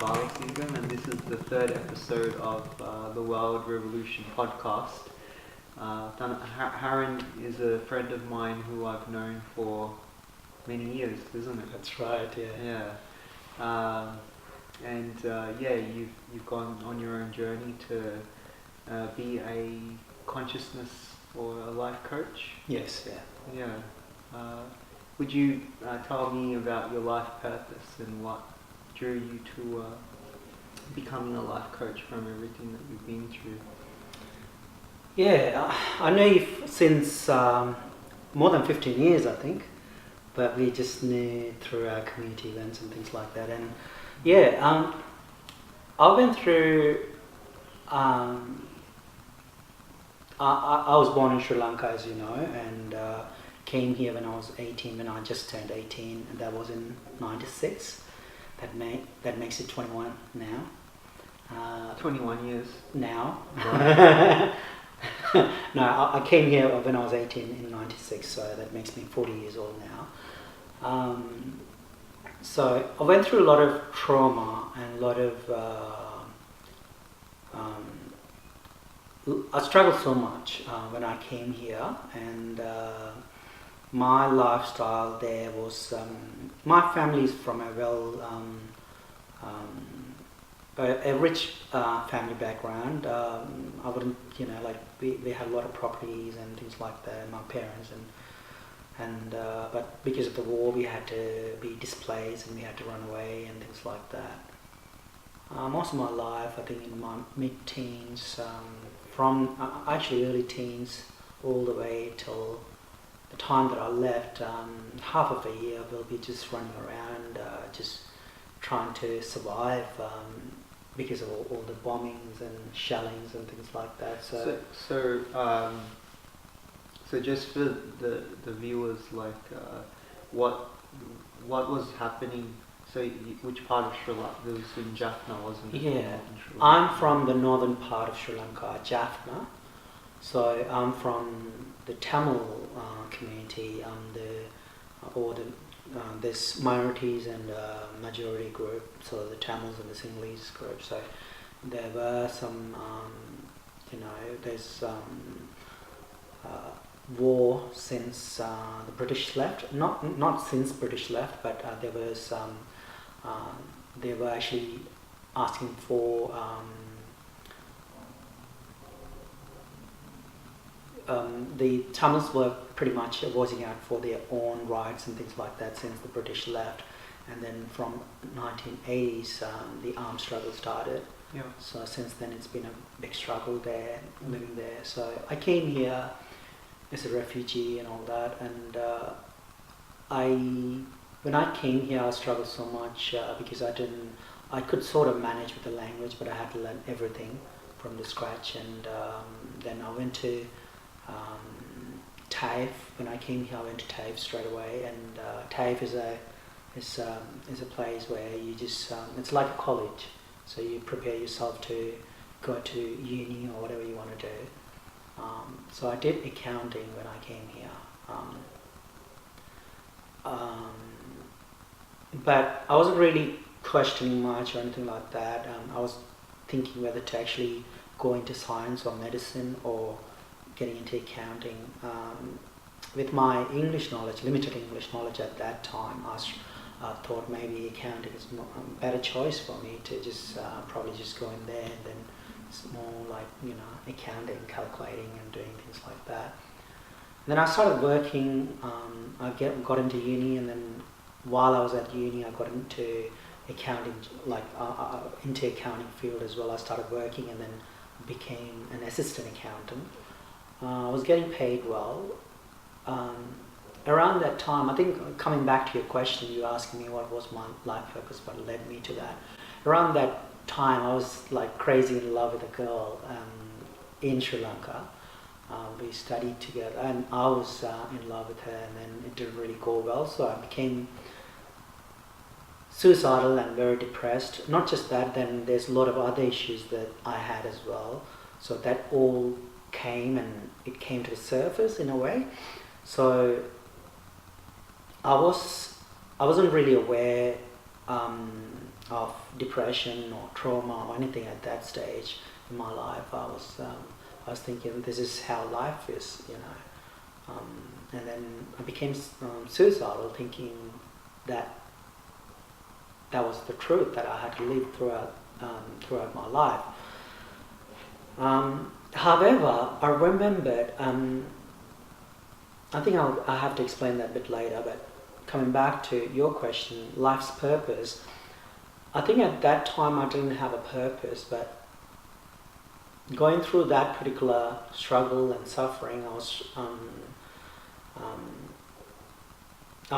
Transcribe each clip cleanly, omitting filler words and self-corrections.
Thanabalasingam, and this is the third episode of the World Revolution podcast. Haran is a friend of mine who I've known for many years, isn't it? That's right, yeah. You've gone on your own journey to be a consciousness or a life coach. Yes, yeah. Would you tell me about your life purpose and what drew you to becoming a life coach from everything that you've been through? Yeah, I know you since more than 15 years, I think, but we just knew through our community events and things like that. And I went through. I was born in Sri Lanka, as you know, and came here when I was 18, when I just turned 18, and that was in 96. That makes it 21 now. 21 years. Now. Right. No, I came here when I was 18 in 96, so that makes me 40 years old now. So I went through a lot of trauma and a lot of... I struggled so much when I came here, and my lifestyle there was... my family is from a rich family background. I wouldn't, we had a lot of properties and things like that, my parents, but because of the war we had to be displaced and we had to run away and things like that. Most of my life, I think in my mid-teens, from actually early teens all the way till the time that I left, half of the year we'll be just running around, just trying to survive because of all the bombings and shellings and things like that. So just for the viewers, what was happening? So which part of Sri Lanka? It was in Jaffna, wasn't it? Yeah, I'm from the northern part of Sri Lanka, Jaffna. So I'm from the Tamil community. There's minorities and majority group. So the Tamils and the Sinhalese group. So there were some, there's war since the British left. Not since British left, but there was they were actually asking for the Tamils were pretty much voicing out for their own rights and things like that since the British left, and then from 1980s the armed struggle started. Yeah. So since then it's been a big struggle there, living there. So I came here as a refugee and all that, and when I came here I struggled so much because I could sort of manage with the language, but I had to learn everything from the scratch. And then I went to TAFE. When I came here I went to TAFE straight away, and TAFE is a place where you just it's like a college, so you prepare yourself to go to uni or whatever you want to do. So I did accounting when I came here, but I wasn't really questioning much or anything like that. I was thinking whether to actually go into science or medicine or getting into accounting. With my English knowledge, limited English knowledge at that time, I thought maybe accounting is a better choice for me to just probably just go in there, and then it's more like accounting, calculating and doing things like that. And then I started working. I got into uni, and then while I was at uni I got into accounting, into accounting field as well. I started working and then became an assistant accountant. I was getting paid well. Around that time, I think, coming back to your question, you asked me what was my life purpose, what led me to that. Around that time I was like crazy in love with a girl in Sri Lanka. We studied together and I was in love with her, and then it didn't really go well, so I became suicidal and very depressed. Not just that, then there's a lot of other issues that I had as well, so that all came to the surface in a way. So I wasn't really aware of depression or trauma or anything at that stage in my life. I was thinking this is how life is, and then I became suicidal, thinking that was the truth that I had to live throughout my life. However, I remembered. I think I have to explain that a bit later. But coming back to your question, life's purpose. I think at that time I didn't have a purpose, but going through that particular struggle and suffering, I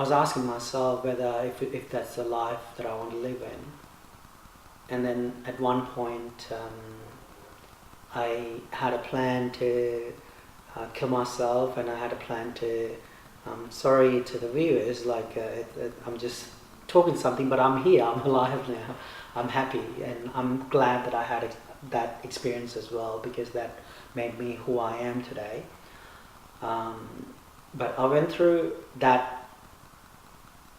was asking myself whether if that's the life that I want to live in. And then at one point, I had a plan to kill myself, and I had a plan to. Sorry to the viewers, I'm just talking something, but I'm here. I'm alive now. I'm happy, and I'm glad that I had that experience as well, because that made me who I am today. But I went through that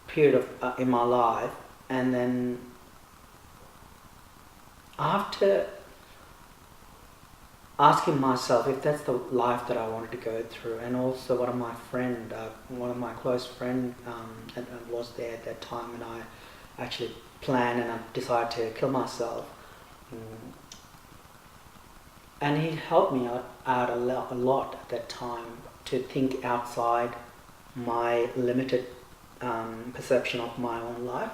period in my life, and then after asking myself if that's the life that I wanted to go through, and also one of my close friends was there at that time, and I actually planned and I decided to kill myself. And he helped me out a lot at that time to think outside my limited perception of my own life.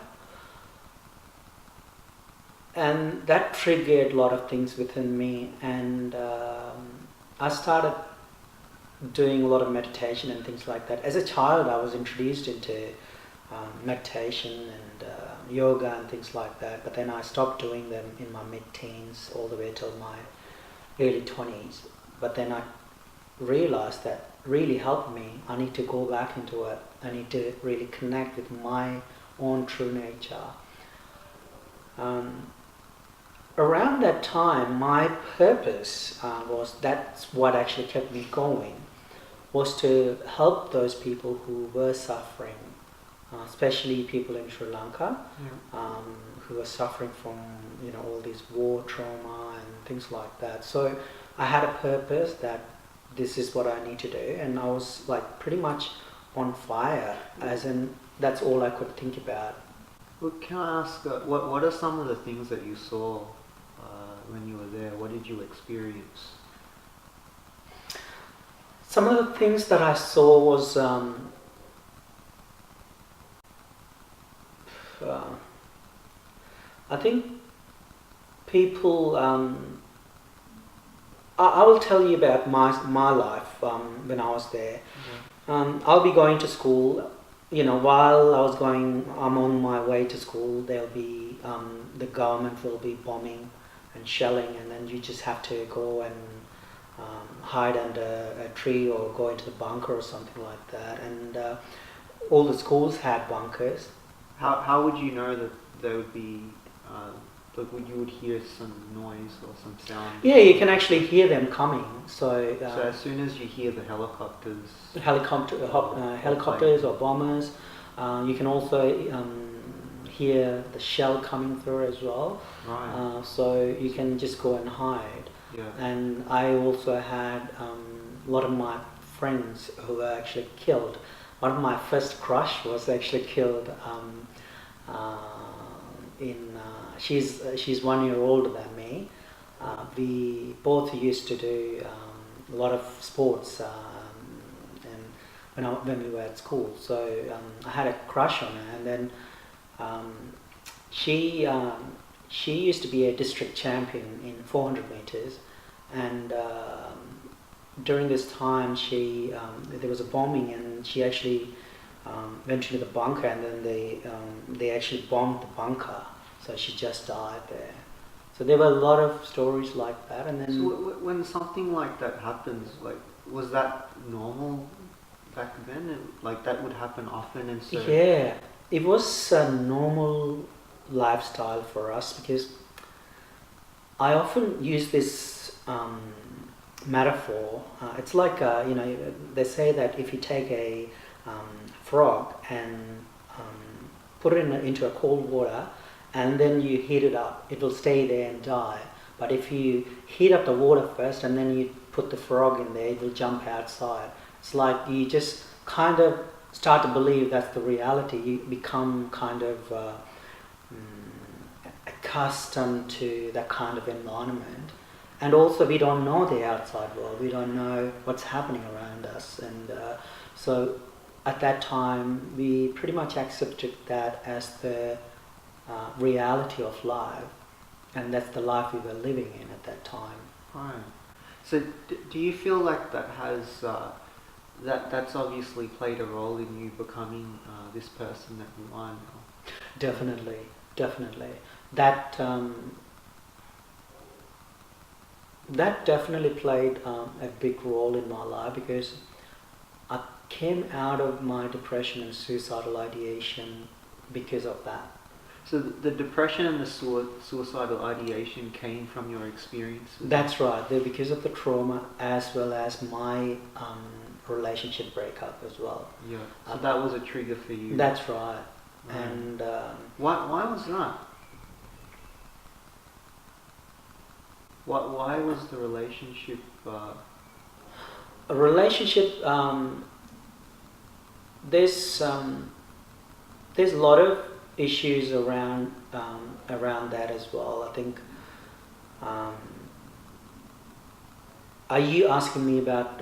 And that triggered a lot of things within me, and I started doing a lot of meditation and things like that. As a child, I was introduced into meditation and yoga and things like that, but then I stopped doing them in my mid-teens all the way till my early 20s. But then I realized that really helped me. I need to go back into it. I need to really connect with my own true nature. Around that time, my purpose that's what actually kept me going, was to help those people who were suffering, especially people in Sri Lanka, who were suffering from all these war trauma and things like that. So I had a purpose that this is what I need to do, and I was like pretty much on fire, as in that's all I could think about. Well, can I ask, what are some of the things that you saw when you were there? What did you experience? Some of the things that I saw was I think people. I will tell you about my life when I was there. I'll be going to school. While I'm on my way to school, there'll be the government will be bombing and shelling, and then you just have to go and hide under a tree or go into the bunker or something like that. And all the schools had bunkers. How would you know that there would be, you would hear some noise or some sound? Yeah, you can actually hear them coming. So as soon as you hear the helicopters or bombers, you can also hear the shell coming through as well. Right. So you can just go and hide. Yeah. And I also had a lot of my friends who were actually killed. One of my first crush was actually killed she's 1 year older than me. We both used to do a lot of sports and when we were at school. So I had a crush on her, and then she used to be a district champion in 400 meters, and during this time there was a bombing, and she actually went into the bunker, and then they actually bombed the bunker, so she just died there. So there were a lot of stories like that. And then, so when something like that happens, was that normal back then? That would happen often, and so yeah, it was a normal lifestyle for us, because I often use this metaphor. It's like they say that if you take a frog and put it into a cold water and then you heat it up, it will stay there and die. But if you heat up the water first and then you put the frog in there, it will jump outside. It's like you just kind of start to believe that's the reality. You become kind of accustomed to that kind of environment. And also we don't know the outside world. We don't know what's happening around us. And so at that time, we pretty much accepted that as the reality of life. And that's the life we were living in at that time. Right. So do you feel like that has, that's obviously played a role in you becoming this person that you are now? Definitely. That that definitely played a big role in my life, because I came out of my depression and suicidal ideation because of that. So the depression and the suicidal ideation came from your experiences? That's right. They're because of the trauma as well as my relationship breakup as well. Yeah. So that was a trigger for you? That's right. Right. And why was that? Why was the relationship? A relationship. There's a lot of issues around that as well. I think. Are you asking me about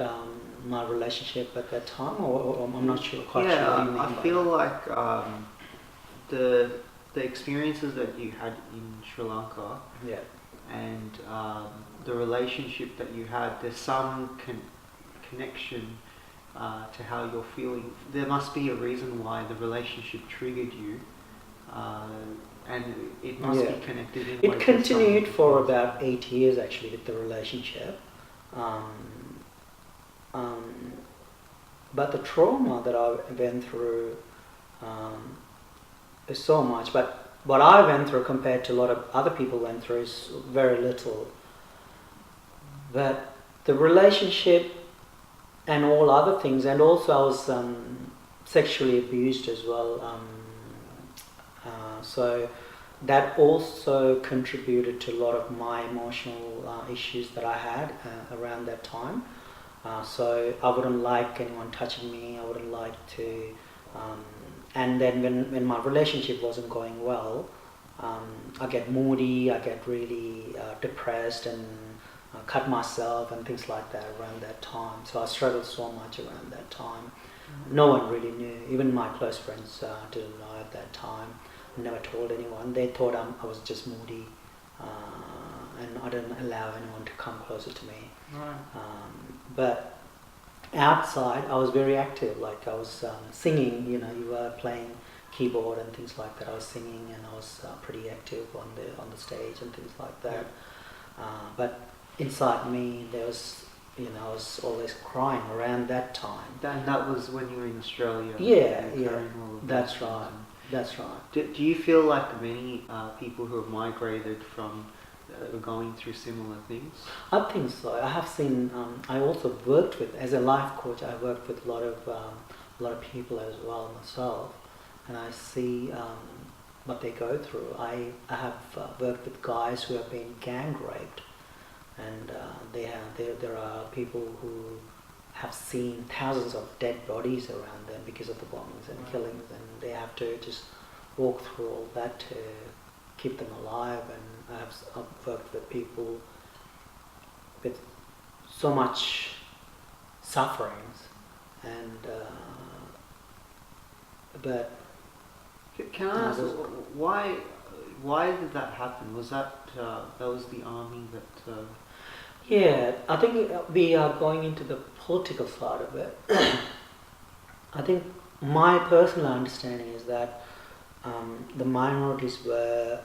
my relationship at that time, or I'm not sure quite sure what you mean. I feel like the experiences that you had in Sri Lanka, yeah, and the relationship that you had, there's some connection to how you're feeling. There must be a reason why the relationship triggered you, and it must be connected in. It continued for about 8 years actually with the relationship. But the trauma that I went through is so much. But what I went through compared to a lot of other people went through is very little. But the relationship and all other things, and also I was sexually abused as well. So that also contributed to a lot of my emotional issues that I had around that time. So I wouldn't like anyone touching me. I wouldn't like to. And then when my relationship wasn't going well, I get moody. I get really depressed and cut myself and things like that around that time. So I struggled so much around that time. Mm-hmm. No one really knew. Even my close friends didn't know at that time. I never told anyone. They thought I was just moody, and I didn't allow anyone to come closer to me. Right. But outside, I was very active. Like I was singing. You were playing keyboard and things like that. I was singing and I was pretty active on the stage and things like that. Yeah. But inside me, there was, I was always crying around that time. And that was when you were in Australia. Yeah. That's right. That's right. Do you feel like many people who have migrated from are going through similar things? I think so. I have seen. I also worked with, as a life coach, I worked with a lot of people as well myself, and I see what they go through. I have worked with guys who have been gang raped, and there are people who have seen thousands of dead bodies around them because of the bombings and killings, and they have to just walk through all that to keep them alive. And I've worked with people with so much sufferings, and but can I ask why did that happen? Was that was the army that? Yeah, I think we are going into the political side of it. I think my personal understanding is that the minorities were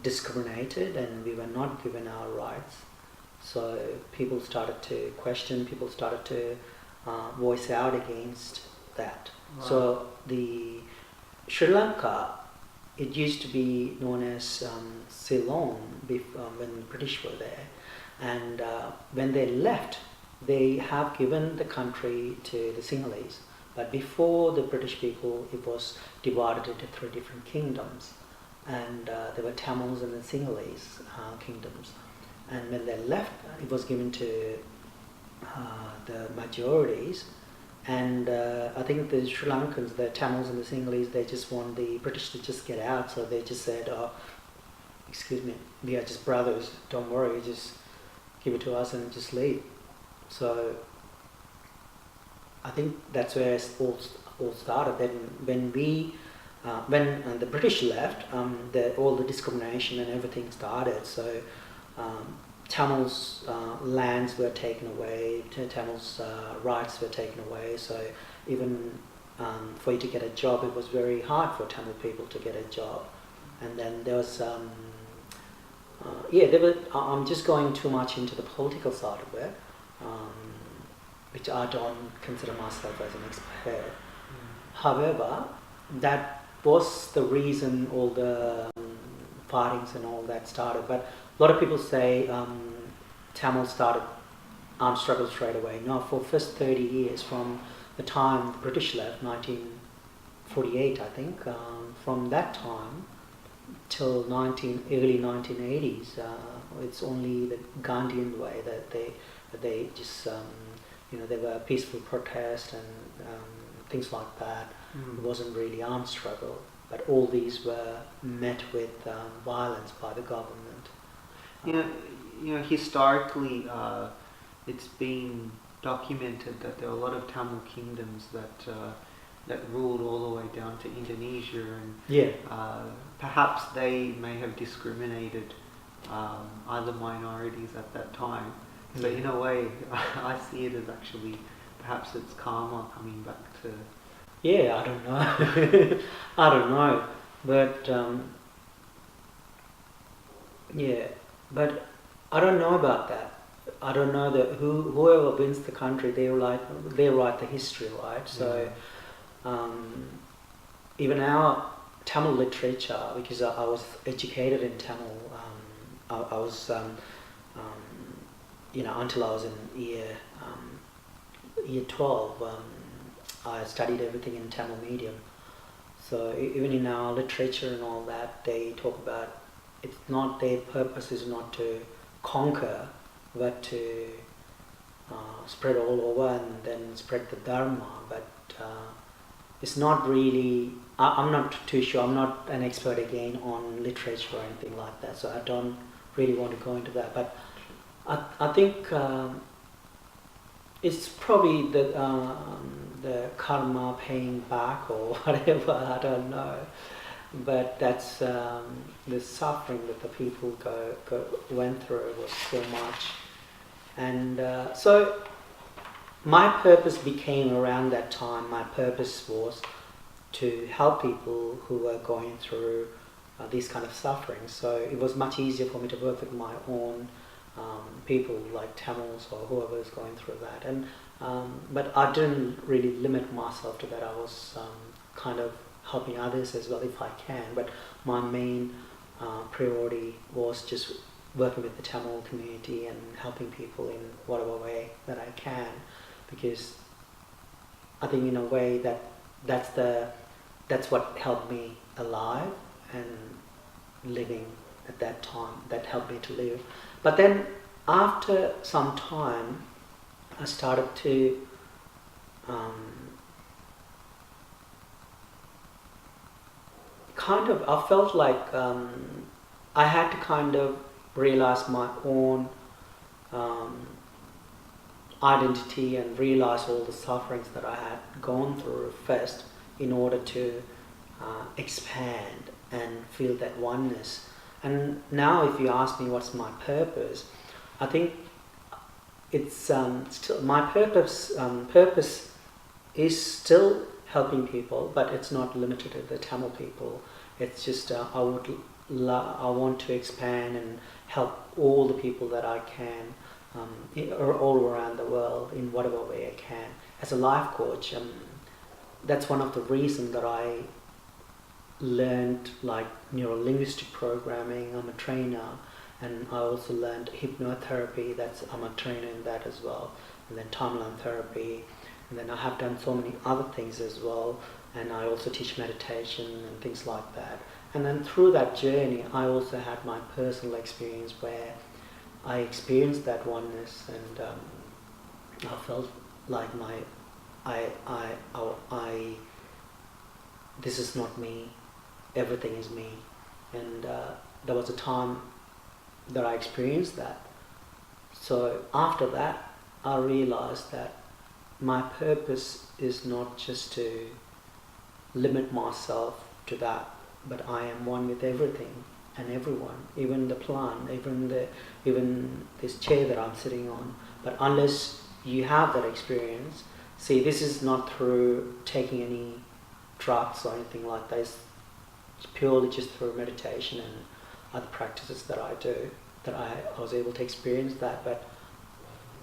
discriminated and we were not given our rights. So people started to question, people started to voice out against that. Right. So the Sri Lanka, it used to be known as Ceylon when the British were there, and when they left, they have given the country to the Sinhalese, But before the British people, it was divided into 3 different kingdoms, and there were Tamils and the Sinhalese kingdoms. And when they left, it was given to the majorities. And I think the Sri Lankans, the Tamils and the Sinhalese, they just want the British to just get out. So they just said, "Oh, excuse me, we are just brothers. Don't worry, just give it to us and just leave." So I think that's where it all started. Then when the British left, all the discrimination and everything started. So Tamils' lands were taken away, Tamils' rights were taken away. So even for you to get a job, it was very hard for Tamil people to get a job. And then there was, I'm just going too much into the political side of it, which I don't consider myself as an expert. However, that was the reason all the fightings and all that started. But a lot of people say Tamil started armed struggle straight away. No, for the first 30 years, from the time the British left, 1948 I think, from that time till early 1980s, it's only the Gandhian way that they just, there were peaceful protests and things like that. It wasn't really armed struggle, but all these were met with violence by the government. Historically, it's been documented that there are a lot of Tamil kingdoms that ruled all the way down to Indonesia, and perhaps they may have discriminated other minorities at that time. So in a way, I see it as actually perhaps it's karma coming back to. Yeah, I don't know. I don't know, but but I don't know about that. I don't know that whoever wins the country, they write the history, right? So even our Tamil literature, because I was educated in Tamil, I was until I was in year 12, I studied everything in Tamil medium. So even in our literature and all that, they talk about it's not, their purpose is not to conquer, but to spread all over and then spread the Dharma. But it's not really, I'm not too sure, I'm not an expert again on literature or anything like that, so I don't really want to go into that. But I think it's probably the karma paying back or whatever, I don't know. But that's the suffering that the people went through was so much. And so my purpose became around that time, my purpose was to help people who were going through these kind of suffering. So it was much easier for me to work with my own people like Tamils or whoever is going through that. And but I didn't really limit myself to that. I was kind of helping others as well if I can. But my main priority was just working with the Tamil community and helping people in whatever way that I can, because I think in a way that's what helped me alive and living at that time, that helped me to live. But then after some time I started to I felt like I had to kind of realize my own identity and realize all the sufferings that I had gone through first in order to expand and feel that oneness. And now if you ask me what's my purpose, I think it's still my purpose is still helping people, but it's not limited to the Tamil people. It's just I want to expand and help all the people that I can all around the world in whatever way I can. As a life coach, that's one of the reasons that I learned like neuro-linguistic programming. I'm a trainer, and I also learned hypnotherapy. I'm a trainer in that as well. And then timeline therapy, And then I have done so many other things as well, and I also teach meditation and things like that. And then through that journey, I also had my personal experience where I experienced that oneness, and I felt like this is not me, everything is me. And there was a time that I experienced that. So after that, I realized that my purpose is not just to limit myself to that, but I am one with everything and everyone, even the plant, even this chair that I'm sitting on. But unless you have that experience, see, this is not through taking any drugs or anything like that. It's purely just through meditation and other practices that I do that I was able to experience that. But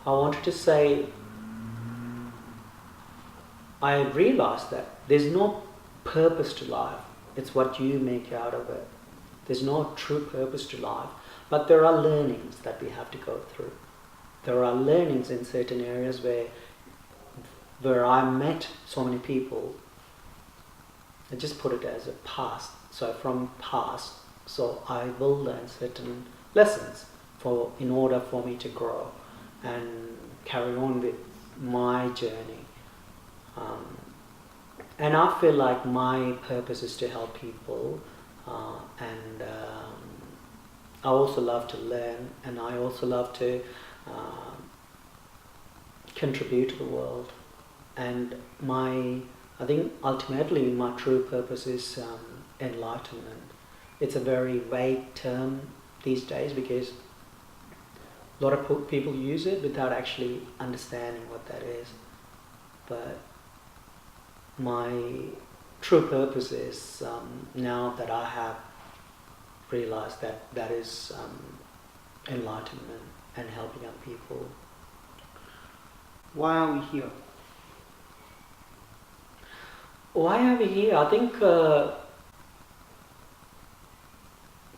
I wanted to say, I realized that there's no purpose to life. It's what you make out of it. There's no true purpose to life. But there are learnings that we have to go through. There are learnings in certain areas where I met so many people. I just put it as a past. So from past, so I will learn certain lessons in order for me to grow and carry on with my journey. And I feel like my purpose is to help people, and I also love to learn, and I also love to contribute to the world. And I think ultimately my true purpose is enlightenment. It's a very vague term these days because a lot of people use it without actually understanding what that is. But my true purpose is, now that I have realized that is enlightenment and helping other people. Why are we here? Why are we here? I think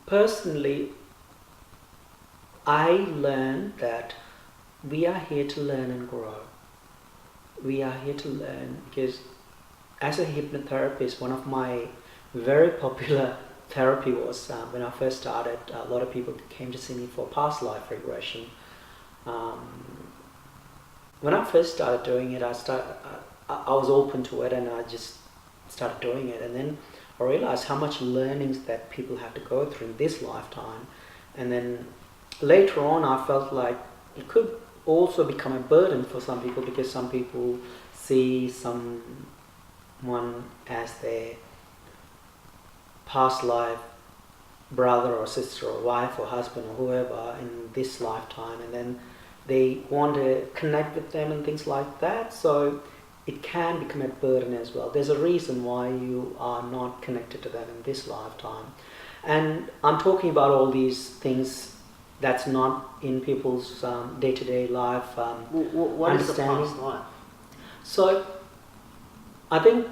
personally, I learned that we are here to learn and grow. We are here to learn because as a hypnotherapist, one of my very popular therapy was when I first started, a lot of people came to see me for past life regression. When I first started doing it, I was open to it and I just started doing it, and then I realized how much learnings that people have to go through in this lifetime. And then later on I felt like it could also become a burden for some people because some people see someone as their past life brother or sister or wife or husband or whoever in this lifetime, and then they want to connect with them and things like that. So it can become a burden as well. There's a reason why you are not connected to them in this lifetime. And I'm talking about all these things that's not in people's day-to-day life what understanding. is the past life? So I think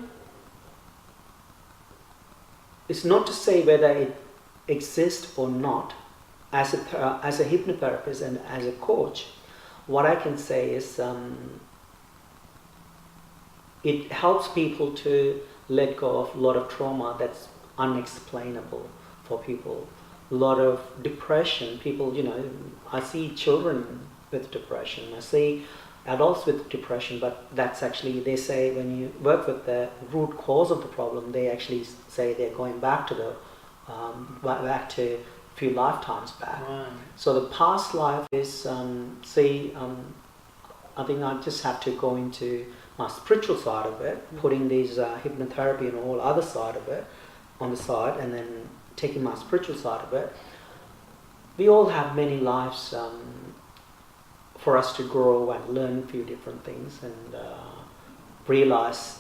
it's not to say whether it exists or not. As a hypnotherapist and as a coach, what I can say is it helps people to let go of a lot of trauma that's unexplainable for people. A lot of depression. People, I see children with depression. I see adults with depression, but that's actually, they say when you work with the root cause of the problem, they actually say they're going back to back to a few lifetimes back. Right. So the past life is, I think I just have to go into my spiritual side of it, putting these hypnotherapy and all other side of it on the side, and then taking my spiritual side of it. We all have many lives for us to grow and learn a few different things and realize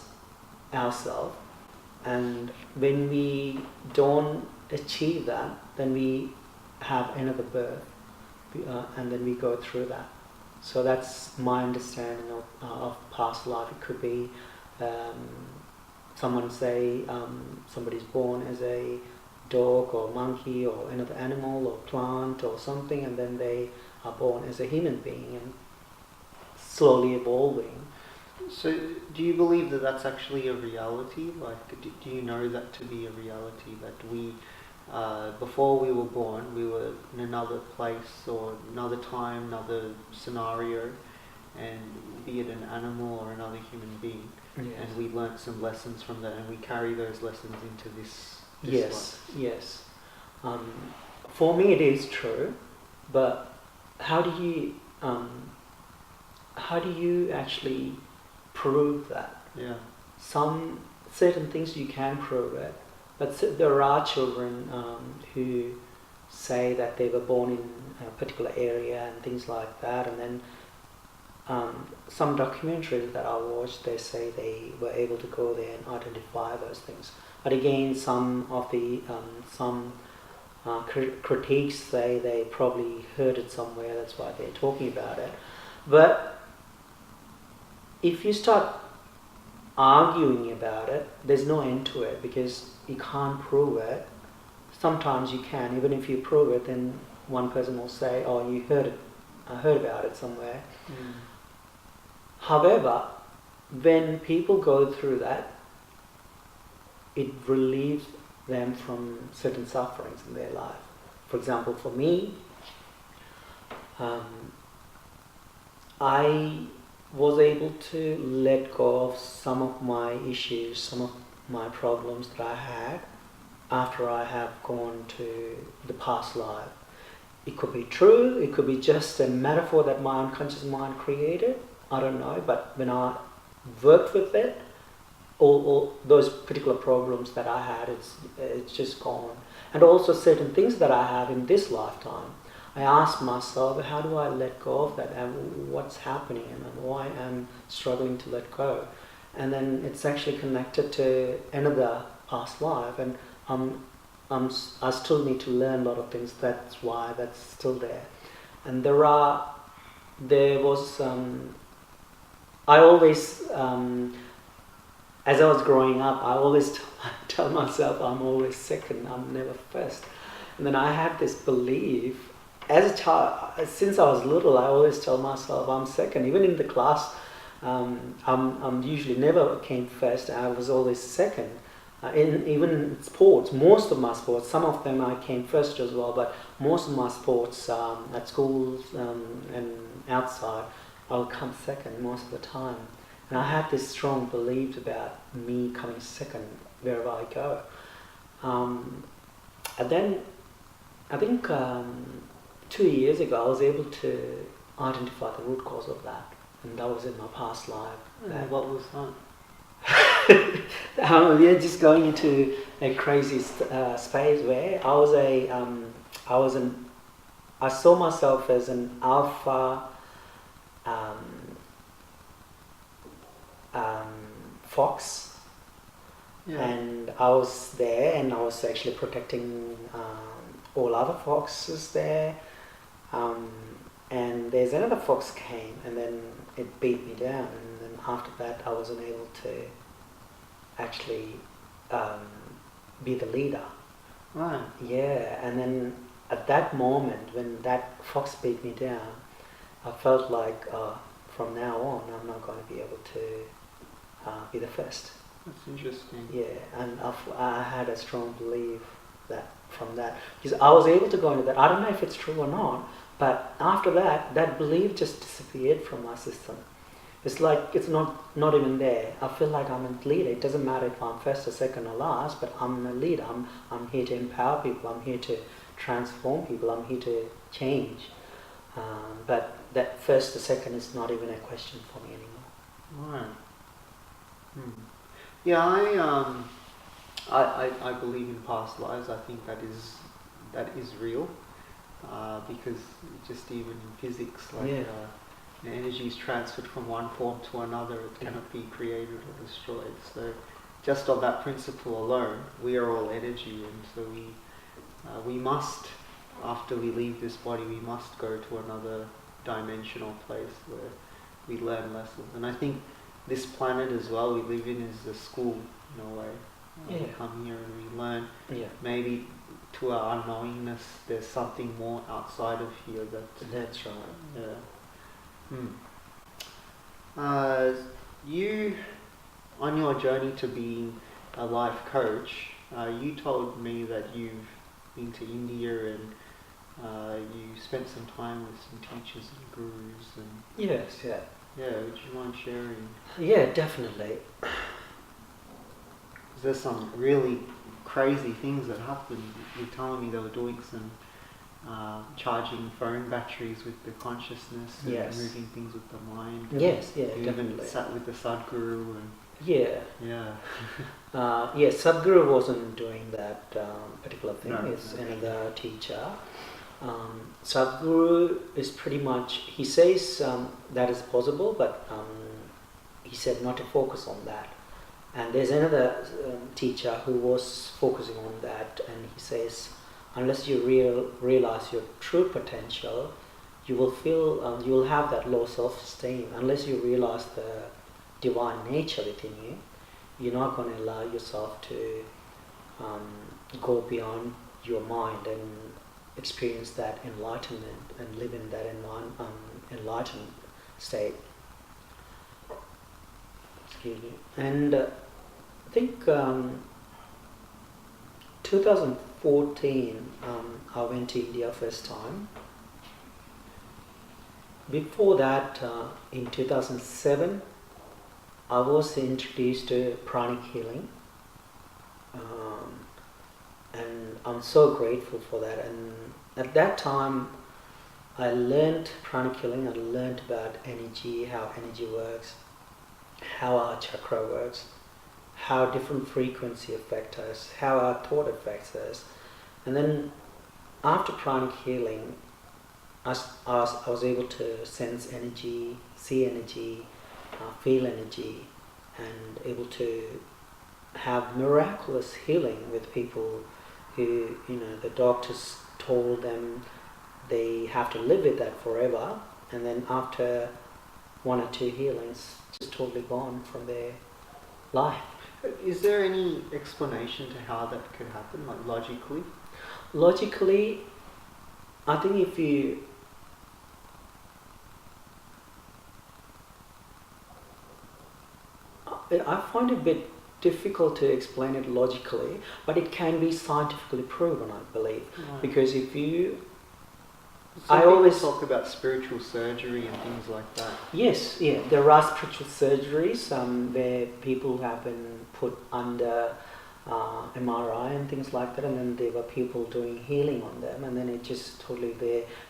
ourselves. And when we don't achieve that, then we have another birth, and then we go through that. So that's my understanding of past life. It could be someone say somebody's born as a dog or monkey or another animal or plant or something, and then they are born as a human being and slowly evolving. So, do you believe that that's actually a reality? Like, do you know that to be a reality? That we, before we were born, we were in another place or another time, another scenario, and be it an animal or another human being, Yes. and we learnt some lessons from that, and we carry those lessons into this Yes, life. yes. For me, it is true, but how do you actually prove that? Yeah. Some certain things you can prove it, but there are children who say that they were born in a particular area and things like that, and then some documentaries that I watched, they say they were able to go there and identify those things. But again, some of the critiques say they probably heard it somewhere, that's why they're talking about it. But if you start arguing about it, there's no end to it, because you can't prove it. Sometimes you can, even if you prove it, then one person will say, oh, you heard it, I heard about it somewhere. However, when people go through that, it relieves them from certain sufferings in their life. For example, for me, I was able to let go of some of my issues, some of my problems that I had after I have gone to the past life. It could be true, it could be just a metaphor that my unconscious mind created, I don't know, but when I worked with it, all those particular problems that I had, it's just gone. And also certain things that I have in this lifetime, I ask myself, how do I let go of that, and what's happening, and why I'm struggling to let go? And then it's actually connected to another past life, and I still need to learn a lot of things. That's why that's still there. And there was I always, as I was growing up, I always tell myself I'm always second, I'm never first. And then I had this belief, as a child, since I was little, I always tell myself I'm second. Even in the class, I'm usually never came first, I was always second. Even in sports, most of my sports, some of them I came first as well, but most of my sports at schools and outside, I'll come second most of the time. And I had this strong belief about me coming second wherever I go. And then, I think 2 years ago, I was able to identify the root cause of that. And that was in my past life. And what was that? We're just going into a crazy space where I saw myself as an alpha fox, and I was there, and I was actually protecting all other foxes there. And there's another fox came, and then it beat me down, and then after that I wasn't able to actually be the leader. Right. Yeah, and then at that moment when that fox beat me down, I felt like from now on I'm not going to be able to be the first. That's interesting. Yeah, and I had a strong belief that from that, because I was able to go into that. I don't know if it's true or not, but after that, that belief just disappeared from my system. It's like it's not even there. I feel like I'm a leader. It doesn't matter if I'm first or second or last, but I'm a leader. I'm here to empower people. I'm here to transform people. I'm here to change. But that first or second is not even a question for me anymore. Right. Yeah, I believe in past lives. I think that is real, because just even in physics, like energy is transferred from one form to another. It cannot be created or destroyed. So, just on that principle alone, we are all energy, and so we must, after we leave this body, we must go to another dimensional place where we learn lessons. And I think this planet as well we live in is a school in a way. We come here and we learn. Maybe to our unknowingness, there's something more outside of here. That's right. Yeah. You, on your journey to being a life coach, you told me that you've been to India and you spent some time with some teachers and gurus and Yes, yeah. yeah, would you mind sharing? Yeah, definitely. There's some really crazy things that happened. You're telling me they were doing some charging phone batteries with the consciousness and Yes. moving things with the mind. Yes, yeah, You definitely. even sat with the Sadghuru and Yeah. yeah. Yeah, Sadghuru wasn't doing that particular thing. No, It's no. another teacher. Sadhguru is pretty much, he says that is possible, but he said not to focus on that. And there's another teacher who was focusing on that, and he says, unless you realize your true potential, you will feel, you will have that low self-esteem. Unless you realize the divine nature within you, you're not going to allow yourself to go beyond your mind and experience that enlightenment and live in that enlightened state. Excuse me. And I think 2014 I went to India first time. Before that, in 2007, I was introduced to Pranic Healing. And I'm so grateful for that. And at that time, I learned Pranic Healing. I learned about energy, how energy works, how our chakra works, how different frequency affect us, how our thought affects us. And then after Pranic Healing, I was able to sense energy, see energy, feel energy, and able to have miraculous healing with people who, the doctors told them they have to live with that forever, and then after one or two healings, just totally gone from their life. Is there any explanation to how that could happen, like logically? Logically, I think if you I find it a bit difficult to explain it logically, but it can be scientifically proven, I believe. Right. Because if you... Some I people always talk about spiritual surgery and things like that. Yes, yeah, there are spiritual surgeries where people have been put under MRI and things like that, and then there were people doing healing on them, and then it just totally,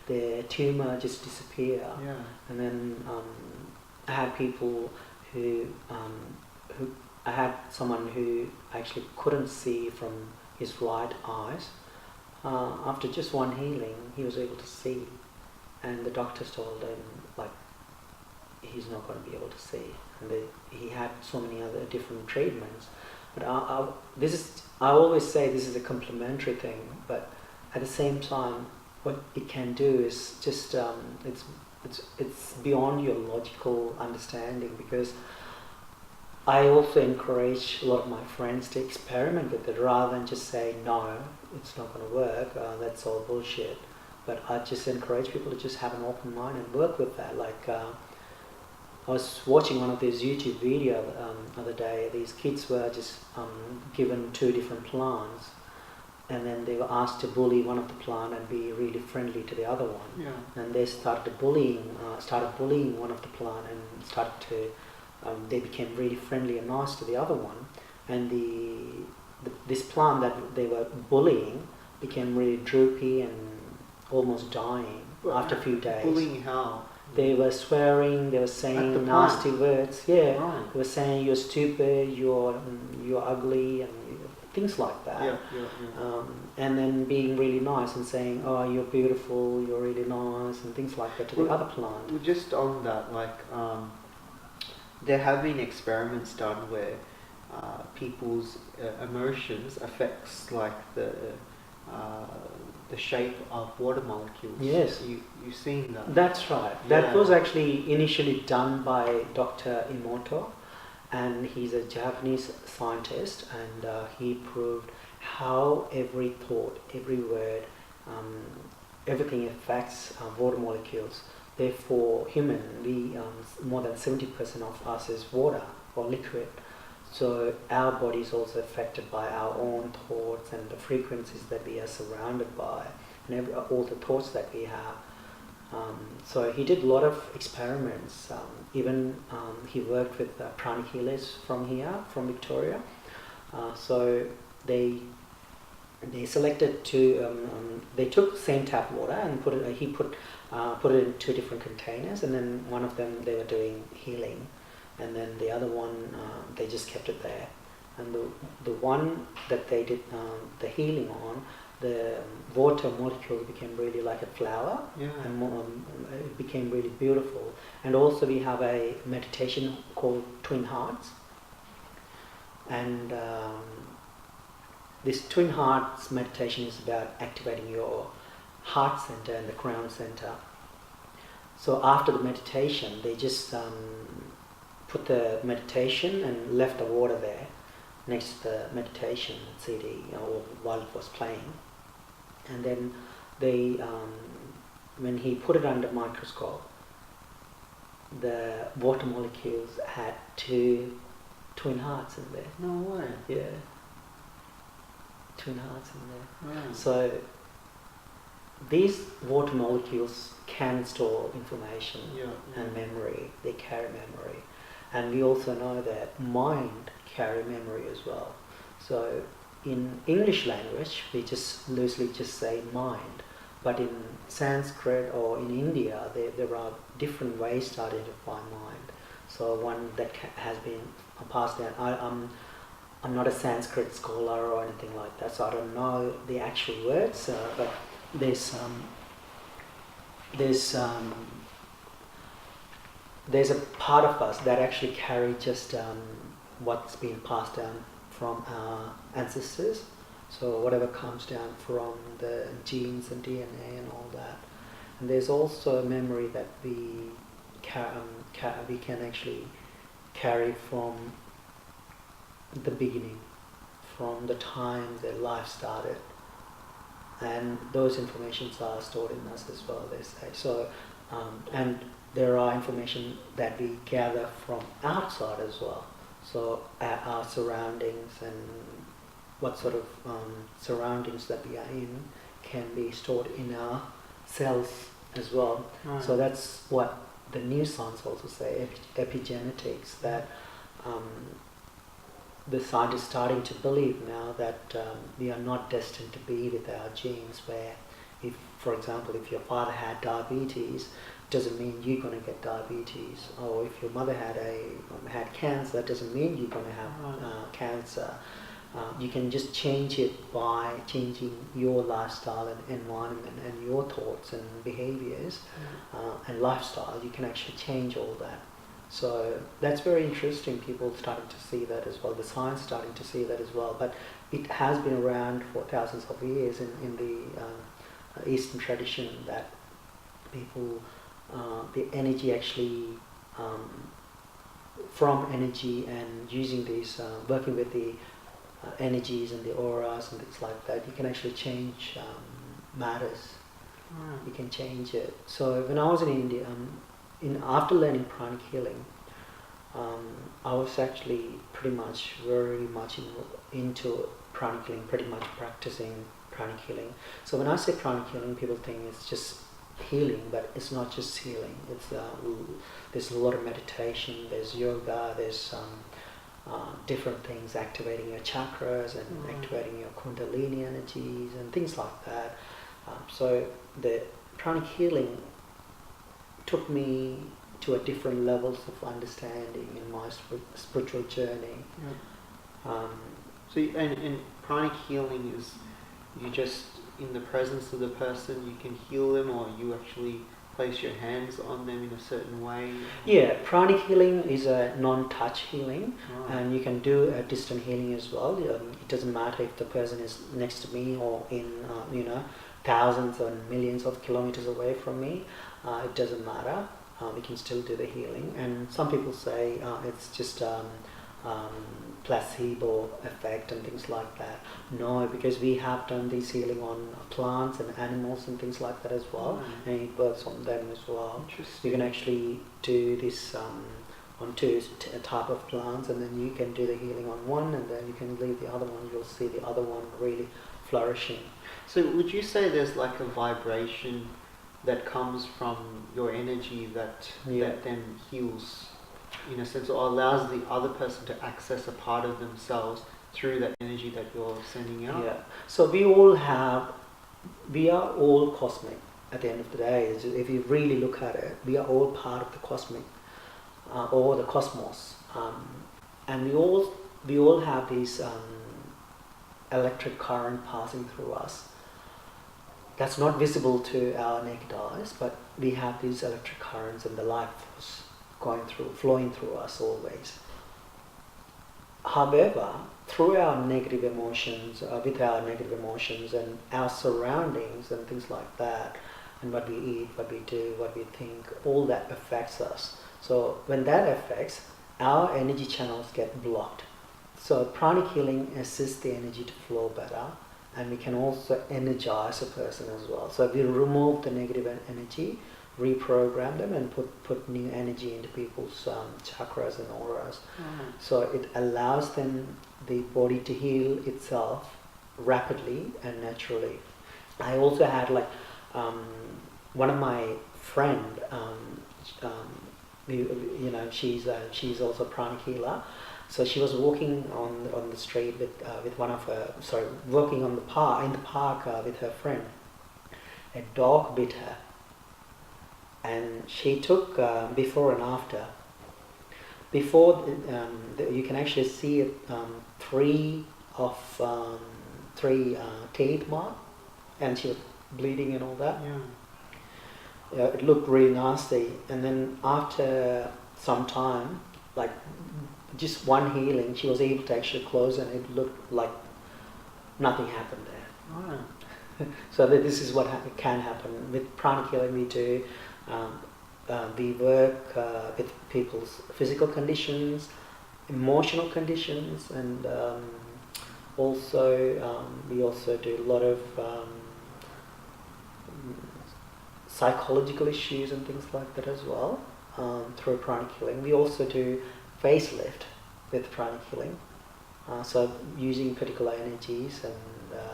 their tumour just disappear. Yeah. And then I had people who I had someone who actually couldn't see from his right eyes. After just one healing, he was able to see, and the doctors told him he's not going to be able to see, and he had so many other different treatments. But I always say this is a complementary thing, but at the same time, what it can do is just it's beyond your logical understanding, because I also encourage a lot of my friends to experiment with it rather than just say, no, it's not going to work, that's all bullshit. But I just encourage people to just have an open mind and work with that. I was watching one of these YouTube videos the other day. These kids were just given two different plants, and then they were asked to bully one of the plant and be really friendly to the other one. Yeah. And they started bullying one of the plant and started to... they became really friendly and nice to the other one, and this plant that they were bullying became really droopy and almost dying after a few days. Bullying how? They were swearing, they were saying nasty words. Yeah, Right. they were saying you're stupid, you're ugly, and things like that. Yeah. And then being really nice and saying, oh, you're beautiful, you're really nice, and things like that to the other plant. Well, just on that, there have been experiments done where people's emotions affects the shape of water molecules. Yes. You've seen that? That's right. Yeah. That was actually initially done by Dr. Emoto, and he's a Japanese scientist, and he proved how every thought, every word, everything affects water molecules. therefore human, we more than 70% of us is water or liquid. So our body is also affected by our own thoughts and the frequencies that we are surrounded by, and all the thoughts that we have. So he did a lot of experiments. Even he worked with pranic healers from here, from Victoria. So they selected they took the same tap water and he put it in 2 different containers, and then one of them they were doing healing, and then the other one they just kept it there. And the one that they did the healing on, the water molecule became really like a flower, and it became really beautiful. And also we have a meditation called Twin Hearts, and this Twin Hearts meditation is about activating your heart center and the crown center. So after the meditation, they just put the meditation and left the water there next to the meditation CD, while it was playing. And then they, when he put it under microscope, the water molecules had 2 twin hearts in there. No way. Yeah. Twin hearts in there. Wow. So these water molecules can store information and memory. They carry memory. And we also know that mind carry memory as well. So in English language, we just loosely just say mind. But in Sanskrit or in India, there are different ways to identify mind. So one that has been passed down. I'm not a Sanskrit scholar or anything like that, so I don't know the actual words. But there's a part of us that actually carry just what's been passed down from our ancestors. So whatever comes down from the genes and DNA and all that. And there's also a memory that we can actually carry from the beginning, from the time their life started. And those informations are stored in us as well, they say. So, and there are information that we gather from outside as well. So our surroundings and what sort of surroundings that we are in can be stored in our cells as well. Right. So that's what the new science also say, epigenetics, that the scientists starting to believe now that we are not destined to be with our genes, where if, for example, if your father had diabetes, doesn't mean you're going to get diabetes, or if your mother had cancer, doesn't mean you're going to have cancer. You can just change it by changing your lifestyle and environment and your thoughts and behaviors and lifestyle. You can actually change all that. So that's very interesting. People starting to see that as well. The science starting to see that as well. But it has been around for thousands of years in the Eastern tradition, that people, the energy actually, from energy and using these, working with the energies and the auras and things like that, you can actually change matters. You can change it. So when I was in India, after learning pranic healing, I was actually pretty much very much into pranic healing, pretty much practicing pranic healing. So when I say pranic healing, people think it's just healing, but it's not just healing. It's there's a lot of meditation, there's yoga, there's different things, activating your chakras and activating your kundalini energies and things like that. So the pranic healing took me to a different levels of understanding in my spiritual journey. So and pranic healing is, you just, in the presence of the person, you can heal them, or you actually place your hands on them in a certain way? Yeah, pranic healing is a non-touch healing, and you can do a distant healing as well. It doesn't matter if the person is next to me or in thousands or millions of kilometers away from me. It doesn't matter. We can still do the healing. And some people say it's just placebo effect and things like that. No, because we have done this healing on plants and animals and things like that as well, and it works on them as well. You can actually do this on two type of plants, and then you can do the healing on one, and then you can leave the other one. You'll see the other one really flourishing. So would you say there's like a vibration that comes from your energy that then heals, in a sense, or allows the other person to access a part of themselves through that energy that you're sending out? Yeah. So we are all cosmic at the end of the day. If you really look at it, we are all part of the cosmic or the cosmos, and we all have this electric current passing through us. That's not visible to our naked eyes, but we have these electric currents and the life force flowing through us always. However, through our negative emotions, with our negative emotions and our surroundings and things like that, and what we eat, what we do, what we think, all that affects us. So when that affects, our energy channels get blocked. So pranic healing assists the energy to flow better, and we can also energize a person as well. So we remove the negative energy, reprogram them, and put new energy into people's chakras and auras. So it allows the body to heal itself rapidly and naturally. I also had one of my friend, she's also a pranic healer. So she was walking on the street with one of her, walking in the park with her friend. A dog bit her, and she took before and after. Before you can actually see three teeth mark, and she was bleeding and all that. Yeah, it looked really nasty. And then after some time, like just one healing, she was able to actually close, and it looked like nothing happened there. So this is what can happen with pranic healing. We do we work with people's physical conditions, emotional conditions, and we also do a lot of psychological issues and things like that as well through pranic healing. We also do facelift with pranic healing, so using particular energies, and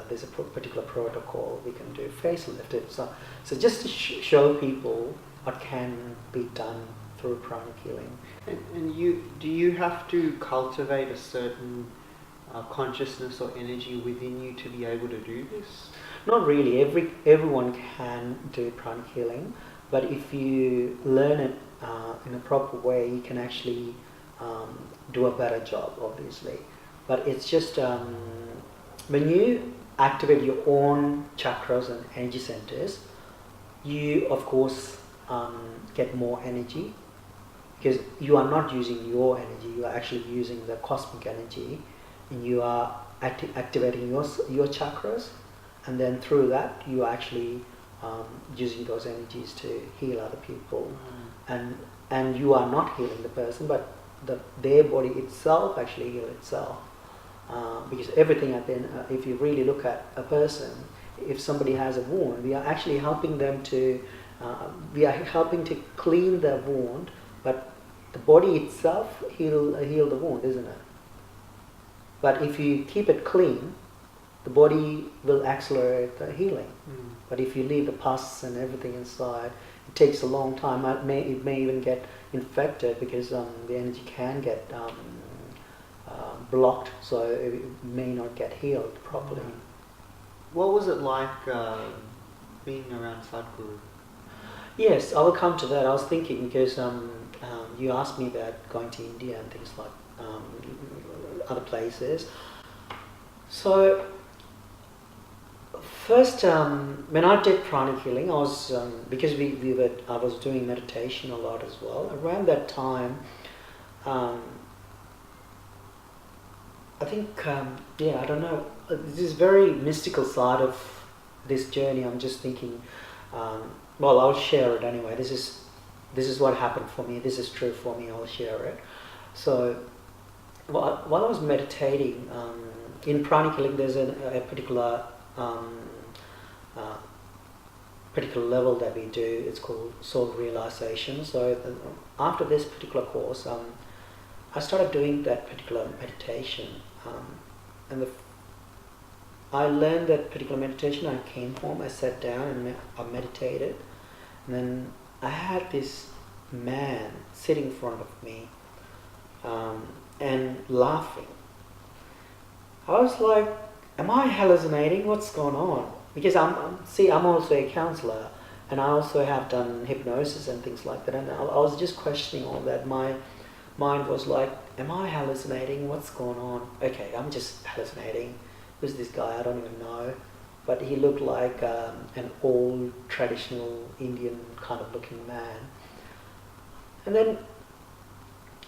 there's a particular protocol we can do facelift. So just to show people what can be done through pranic healing. And do you have to cultivate a certain consciousness or energy within you to be able to do this? Not really. Everyone can do pranic healing, but if you learn it in a proper way, you can actually do a better job, obviously. But it's just when you activate your own chakras and energy centers, you of course get more energy, because you are not using your energy, you are actually using the cosmic energy, and you are activating your chakras, and then through that you are actually using those energies to heal other people. And you are not healing the person, but their body itself actually heal itself, because everything at the end, if you really look at a person, if somebody has a wound, we are actually helping them to clean the wound, but the body itself heal the wound, isn't it? But if you keep it clean, the body will accelerate the healing. But if you leave the pus and everything inside, it takes a long time. It may even get infected, because the energy can get blocked, so it may not get healed properly. What was it like being around Sadghuru? Yes, I will come to that. I was thinking, because you asked me about going to India and things like other places. So first, when I did pranic healing, I was because I was doing meditation a lot as well. Around that time, I think I don't know. This very mystical side of this journey. I'm just thinking. I'll share it anyway. This is what happened for me. This is true for me. I'll share it. So while I was meditating, in Pranic Healing, there's a particular uh, particular level that we do. It's called soul realization. So after this particular course, I started doing that particular meditation, and I learned that particular meditation. I came home, I sat down, and I meditated, and then I had this man sitting in front of me, and laughing. I was like, am I hallucinating? What's going on? Because I'm also a counselor, and I also have done hypnosis and things like that, and I was just questioning all that. My mind was like, am I hallucinating? What's going on? Okay, I'm just hallucinating. Who's this guy? I don't even know. But he looked like an old traditional Indian kind of looking man. And then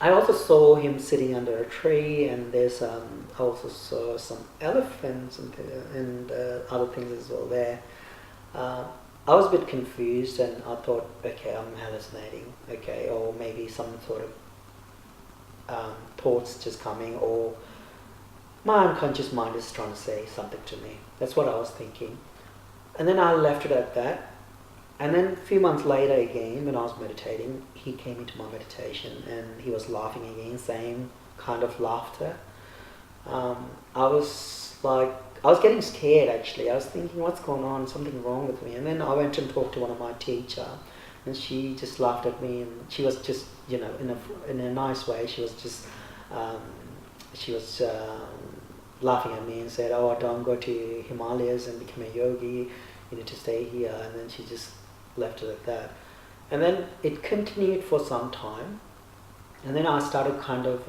I also saw him sitting under a tree, and I also saw some elephants and other things as well there. I was a bit confused, and I thought, okay, I'm hallucinating, okay, or maybe some sort of thoughts just coming, or my unconscious mind is trying to say something to me. That's what I was thinking. And then I left it at that. And then a few months later again, when I was meditating, he came into my meditation and he was laughing again, same kind of laughter. I was getting scared actually. I was thinking, what's going on? Something wrong with me. And then I went and talked to one of my teacher, and she just laughed at me, and she was just, in a nice way, she was just laughing at me and said, oh, don't go to Himalayas and become a yogi, you need to stay here. And then she just left it at that. And then it continued for some time, and then I started kind of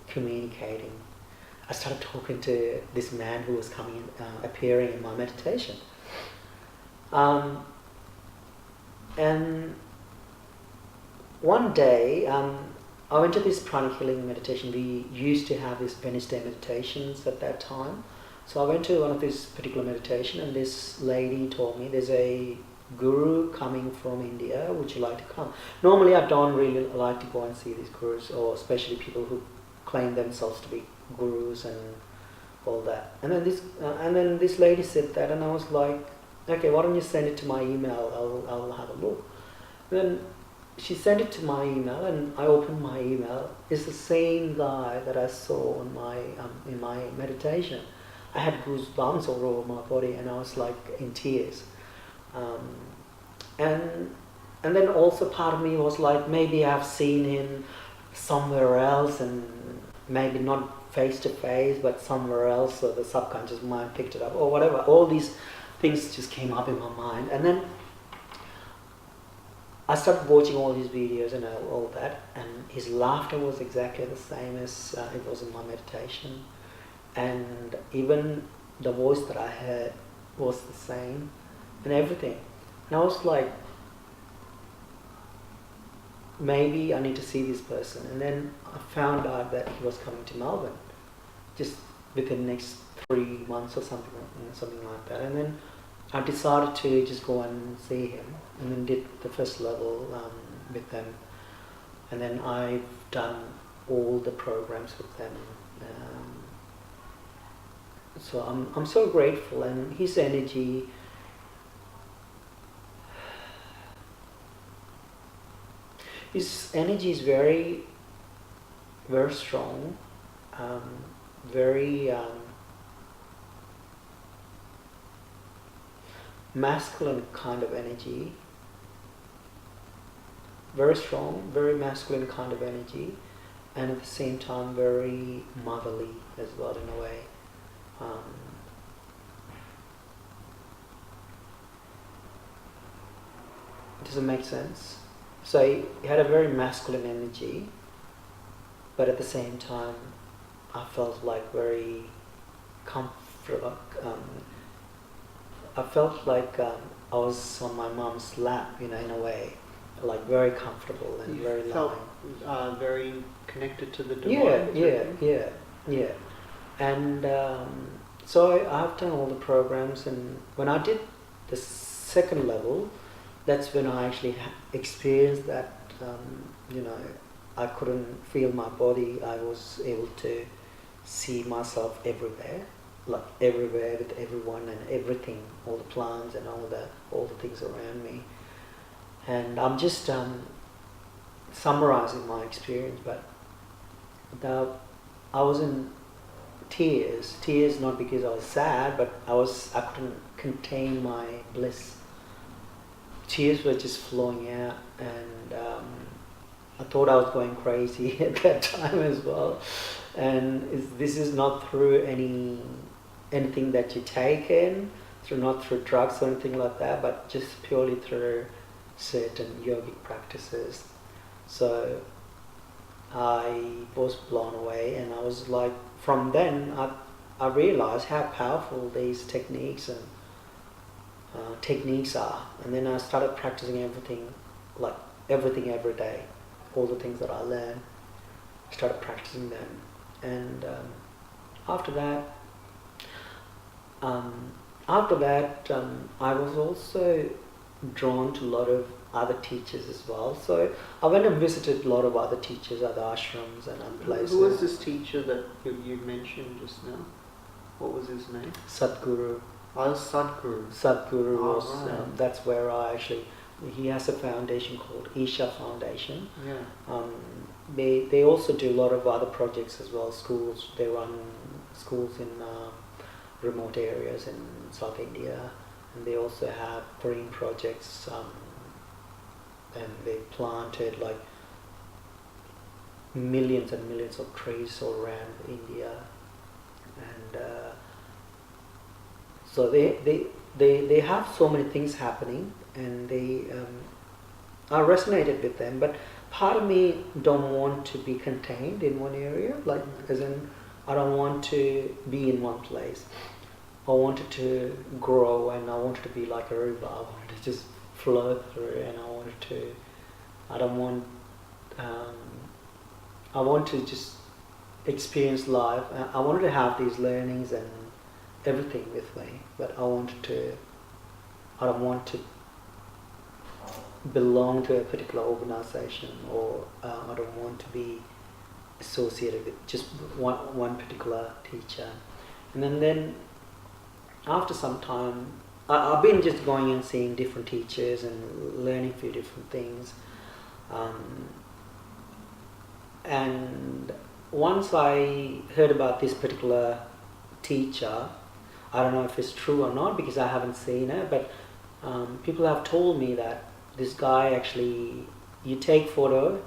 communicating. I started talking to this man who was appearing in my meditation. And one day, I went to this pranic healing meditation. We used to have these Wednesday meditations at that time. So I went to one of these particular meditation, and this lady told me, there's a guru coming from India, would you like to come? Normally I don't really like to go and see these gurus, or especially people who claim themselves to be gurus and all that. And then this lady said that, and I was like, okay, why don't you send it to my email, I'll have a look. And then she sent it to my email, and I opened my email. It's the same guy that I saw on in my meditation. I had goosebumps all over my body, and I was like in tears. And then also part of me was like, maybe I've seen him somewhere else, and maybe not face to face, but somewhere else, so the subconscious mind picked it up, or whatever. All these things just came up in my mind, and then I started watching all his videos and all that, and his laughter was exactly the same as it was in my meditation, and even the voice that I heard was the same, and everything. And I was like, maybe I need to see this person. And then I found out that he was coming to Melbourne, just within the next 3 months or something like that. And then I decided to just go and see him, and then did the first level with them. And then I've done all the programs with them. So I'm so grateful, and his energy, is very, very strong, very masculine kind of energy, very strong, very masculine kind of energy, and at the same time very motherly as well in a way. Does it make sense? So he had a very masculine energy, but at the same time I felt like very comfortable. I felt like I was on my mom's lap, in a way, like very comfortable and very felt loving. very connected to the divine. Yeah. And so I've done all the programs, and when I did the second level, that's when I actually experienced that, I couldn't feel my body. I was able to see myself everywhere, like everywhere with everyone and everything, all the plants and all the things around me. And I'm just summarizing my experience, but I was in tears not because I was sad, but I couldn't contain my bliss. Tears were just flowing out, and I thought I was going crazy at that time as well. And this is not through anything that you take in, not through drugs or anything like that, but just purely through certain yogic practices. So I was blown away, and I was like, from then I realized how powerful these techniques are, and then I started practicing everything every day, all the things that I learned. I started practicing them, and after that, I was also drawn to a lot of other teachers as well. So I went and visited a lot of other teachers, other ashrams and other places. Who was this teacher that you mentioned just now? What was his name? Sadghuru. Oh, Sadghuru. Sadghuru was, right. that's where he has a foundation called Isha Foundation. Yeah. They also do a lot of other projects as well, schools. They run schools in remote areas in South India, and they also have green projects, and they planted like millions and millions of trees all around India, and so they have so many things happening, and I resonated with them. But part of me don't want to be contained in one area, like as in I don't want to be in one place. I wanted to grow, and I wanted to be like a river. I wanted to just flow through, and I want to just experience life. I wanted to have these learnings and everything with me, but I don't want to belong to a particular organization, or I don't want to be associated with just one particular teacher. And then after some time, I've been just going and seeing different teachers and learning a few different things. And once I heard about this particular teacher, I don't know if it's true or not because I haven't seen it, but people have told me that this guy actually, you take photo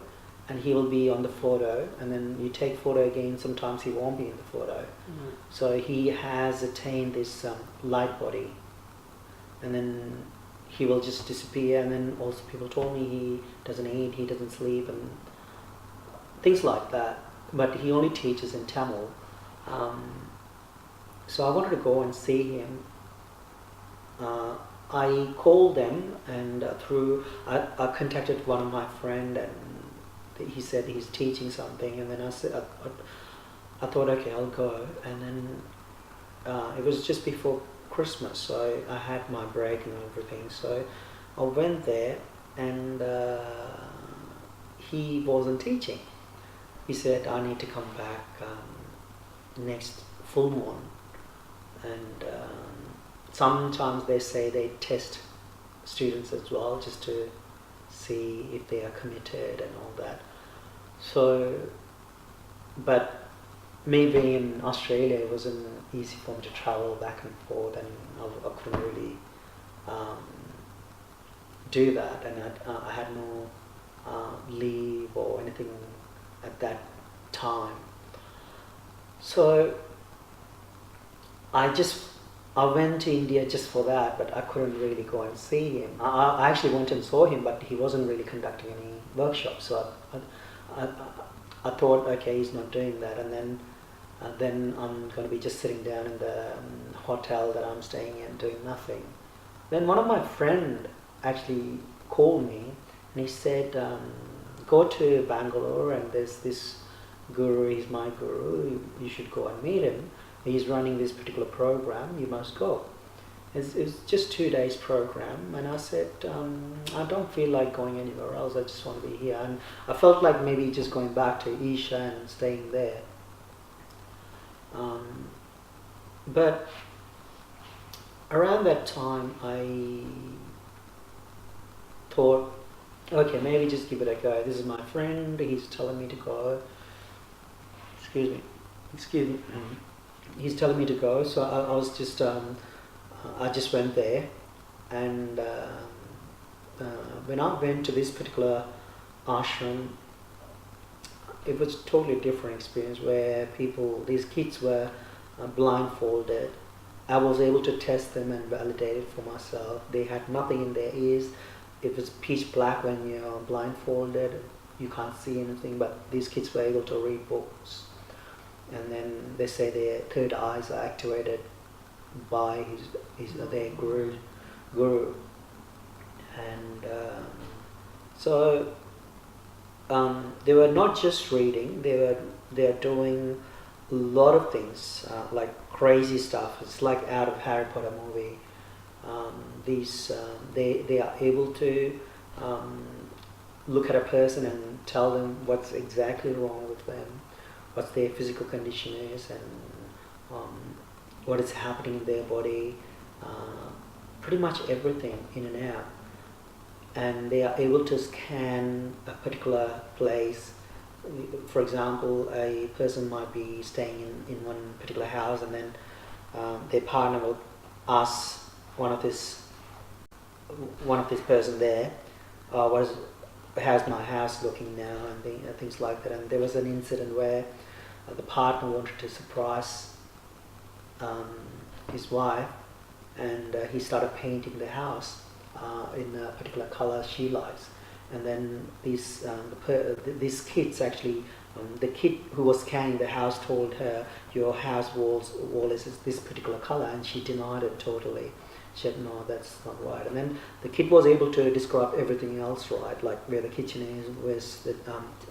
and he will be on the photo, and then you take photo again, sometimes he won't be in the photo. Mm-hmm. So he has attained this light body, and then he will just disappear. And then also people told me he doesn't eat, he doesn't sleep, and things like that. But he only teaches in Tamil. So I wanted to go and see him. I called them, and I contacted one of my friend, and he said he's teaching something, and then I said I thought, okay, I'll go. And then it was just before Christmas, so I had my break and everything. So I went there, and he wasn't teaching. He said I need to come back next full moon, and sometimes they say they test students as well, just to see if they are committed and all that. So, but me being in Australia, it wasn't easy for me to travel back and forth, and I couldn't really do that, and I had no leave or anything at that time. So I went to India just for that, but I couldn't really go and see him. I actually went and saw him, but he wasn't really conducting any workshops. So I thought, okay, he's not doing that, and then I'm going to be just sitting down in the hotel that I'm staying in, doing nothing. Then one of my friend actually called me, and he said, go to Bangalore, and there's this guru, he's my guru, you should go and meet him. He's running this particular program, you must go. It's just 2 days program, and I said, I don't feel like going anywhere else. I just want to be here. And I felt like maybe just going back to Isha and staying there. But around that time, I thought, okay, maybe just give it a go. This is my friend. He's telling me to go. Excuse me. He's telling me to go, so I was just. I just went there, and when I went to this particular ashram, it was a totally different experience where these kids were blindfolded. I was able to test them and validate it for myself. They had nothing in their ears. It was pitch black when you're blindfolded. You can't see anything, but these kids were able to read books. And then they say their third eyes are activated by their guru, and so they were not just reading; they are doing a lot of things like crazy stuff. It's like out of Harry Potter movie. They are able to look at a person and tell them what's exactly wrong with them, what their physical condition is, and what is happening in their body, pretty much everything in and out. And they are able to scan a particular place. For example, a person might be staying in one particular house, and then their partner will ask one of this person there, how's my house looking now, and things like that. And there was an incident where the partner wanted to surprise his wife, and he started painting the house in a particular color she likes. And then these kids actually, the kid who was scanning the house told her, your house wall is this particular color, and she denied it totally. She said, no, that's not right. And then the kid was able to describe everything else right, like where the kitchen is,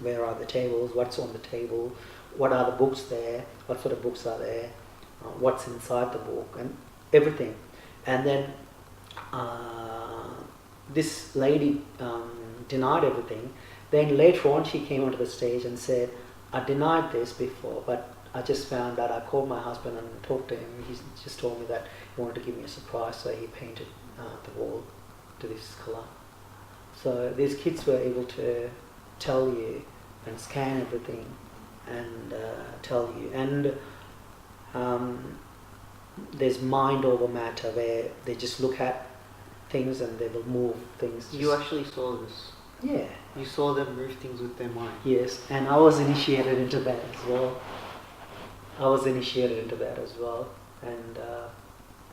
where are the tables, what's on the table, what are the books there, what sort of books are there, what's inside the book, and everything. And then this lady denied everything. Then later on she came onto the stage and said, I denied this before, but I just found that I called my husband and talked to him. He just told me that he wanted to give me a surprise, so he painted the wall to this colour. So these kids were able to tell you and scan everything and tell you. And there's mind over matter, where they just look at things and they will move things. You actually saw this? Yeah. You saw them move things with their mind? Yes, and I was initiated into that as well. And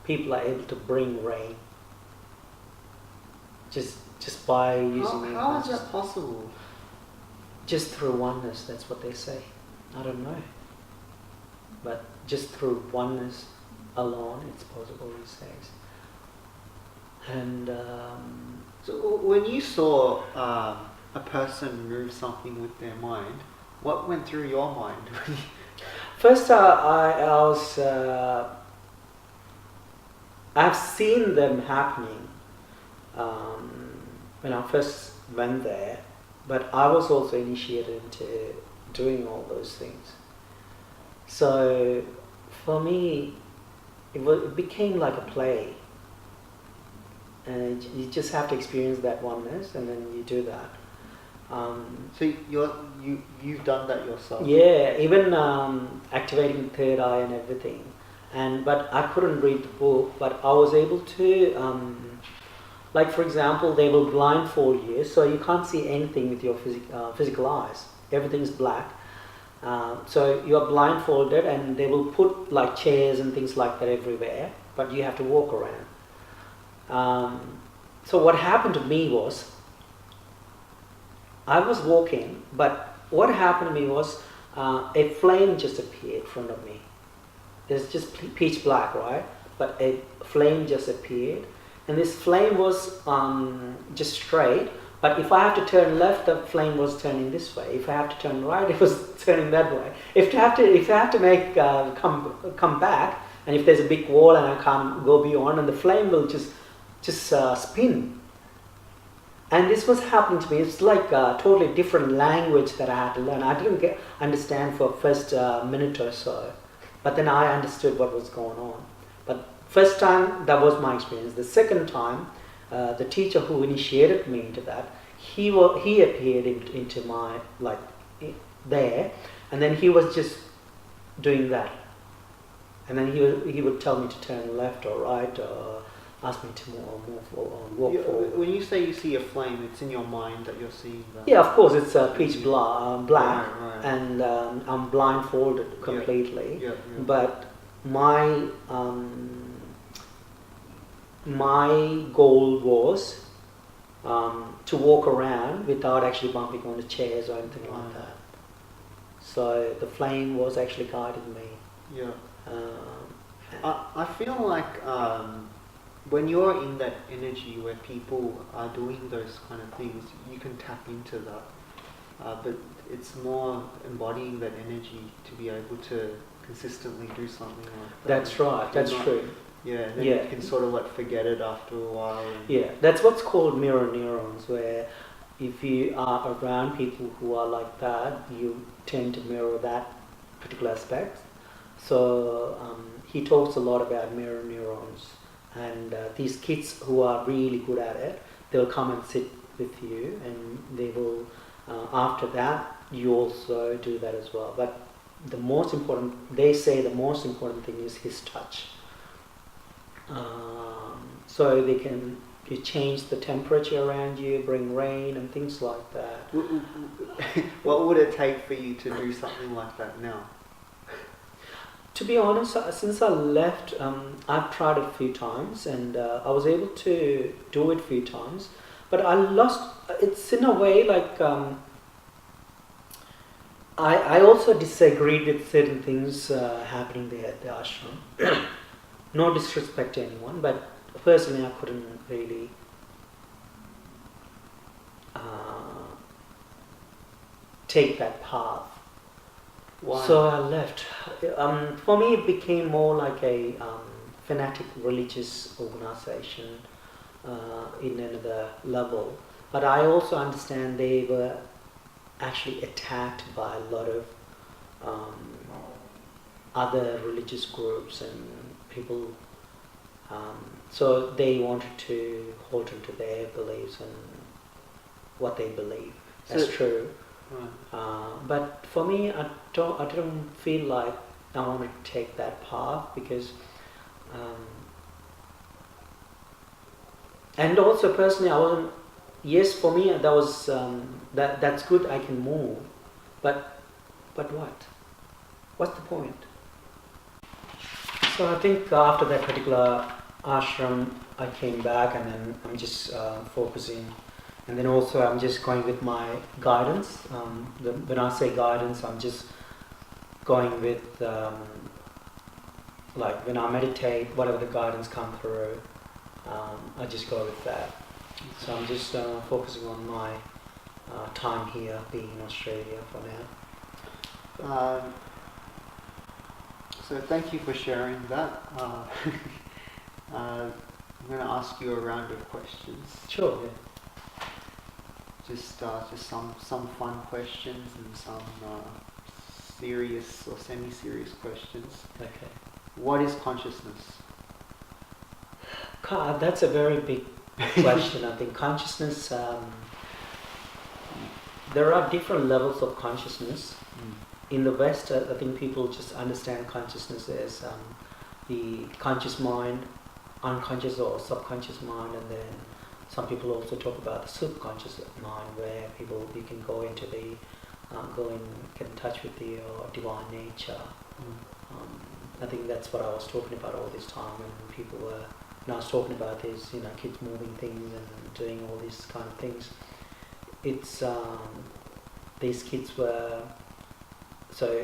people are able to bring rain just by using How is that possible? Just through oneness, that's what they say. I don't know. But just through oneness alone, it's possible these days. And so when you saw a person move something with their mind, what went through your mind? First, I've seen them happening when I first went there, but I was also initiated into doing all those things. So for me, it became like a play, and you just have to experience that oneness, and then you do that. So you've done that yourself? Yeah, even activating the third eye and everything. But I couldn't read the book, but I was able to, like for example, they will blindfold you, so you can't see anything with your physical eyes. Everything's black. So you're blindfolded, and they will put like chairs and things like that everywhere, but you have to walk around. So what happened to me was, I was walking, but what happened to me was a flame just appeared in front of me. It's just pitch black, right? But a flame just appeared, and this flame was just straight. But if I have to turn left, the flame was turning this way. If I have to turn right, it was turning that way. If I have to make come back, and if there's a big wall and I can't go beyond, and the flame will just spin. And this was happening to me. It's like a totally different language that I had to learn. I didn't understand for first minute or so, but then I understood what was going on. But first time, that was my experience. The second time, the teacher who initiated me into that, he appeared into my, like, there, and then he was just doing that. And then he would tell me to turn left or right, or ask me to move or walk forward. When you say you see a flame, it's in your mind that you're seeing that? Yeah, of course, it's pitch black, Right. and I'm blindfolded completely. Yeah. But my goal was to walk around without actually bumping on the chairs or anything like that. So the flame was actually guiding me. Yeah. I feel like when you're in that energy where people are doing those kind of things, you can tap into that. But it's more embodying that energy to be able to consistently do something like that. That's right. That's true. Yeah. Then Yeah. you can sort of like forget it after a while. Yeah, that's what's called mirror neurons, where if you are around people who are like that, you tend to mirror that particular aspect. So he talks a lot about mirror neurons, and these kids who are really good at it, they'll come and sit with you, and they will, after that, you also do that as well. But they say the most important thing is his touch. So you change the temperature around you, bring rain and things like that. What would it take for you to do something like that now? To be honest, since I left, I've tried it a few times, and I was able to do it a few times, but I lost. It's in a way like I also disagreed with certain things happening there at the ashram. No disrespect to anyone, but personally I couldn't really take that path. Why? So I left. For me, it became more like a fanatic religious organization in another level. But I also understand they were actually attacked by a lot of other religious groups and people. So they wanted to hold on to their beliefs and what they believe. That's true. Right. But for me, I don't feel like I want to take that path, because and also personally I wasn't. Yes, for me that was that's good. I can move, but what? What's the point? So I think after that particular ashram, I came back, and then I'm just focusing. And then also I'm just going with my guidance. When I say guidance, I'm just going with, like when I meditate, whatever the guidance comes through, I just go with that. So I'm just focusing on my time here, being in Australia for now. So thank you for sharing that. I'm going to ask you a round of questions. Sure. Yeah. Just some fun questions and some serious or semi-serious questions. Okay. What is consciousness? God, that's a very big question. I think consciousness. There are different levels of consciousness. In the West, I think people just understand consciousness as the conscious mind, unconscious or subconscious mind, and then some people also talk about the subconscious mind, where you can go into the, go and get in touch with the divine nature. I think that's what I was talking about all this time when I was talking about this, kids moving things and doing all these kind of things. It's, these kids were, so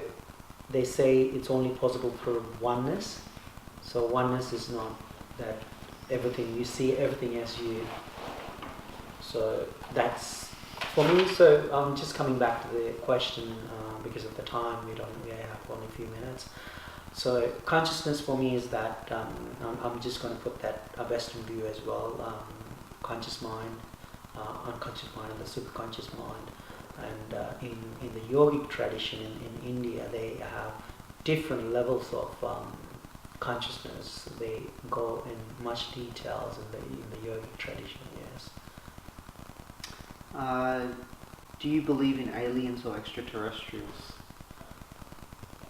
they say it's only possible through oneness. So oneness is not that everything, you see everything as you. So that's for me. So I'm just coming back to the question because of the time. We have only a few minutes. So consciousness for me is that I'm just going to put that a Western view as well. Conscious mind, unconscious mind, and the superconscious mind. And in the yogic tradition in India, they have different levels of consciousness. They go in much details in the yogic tradition. Yes. Do you believe in aliens or extraterrestrials?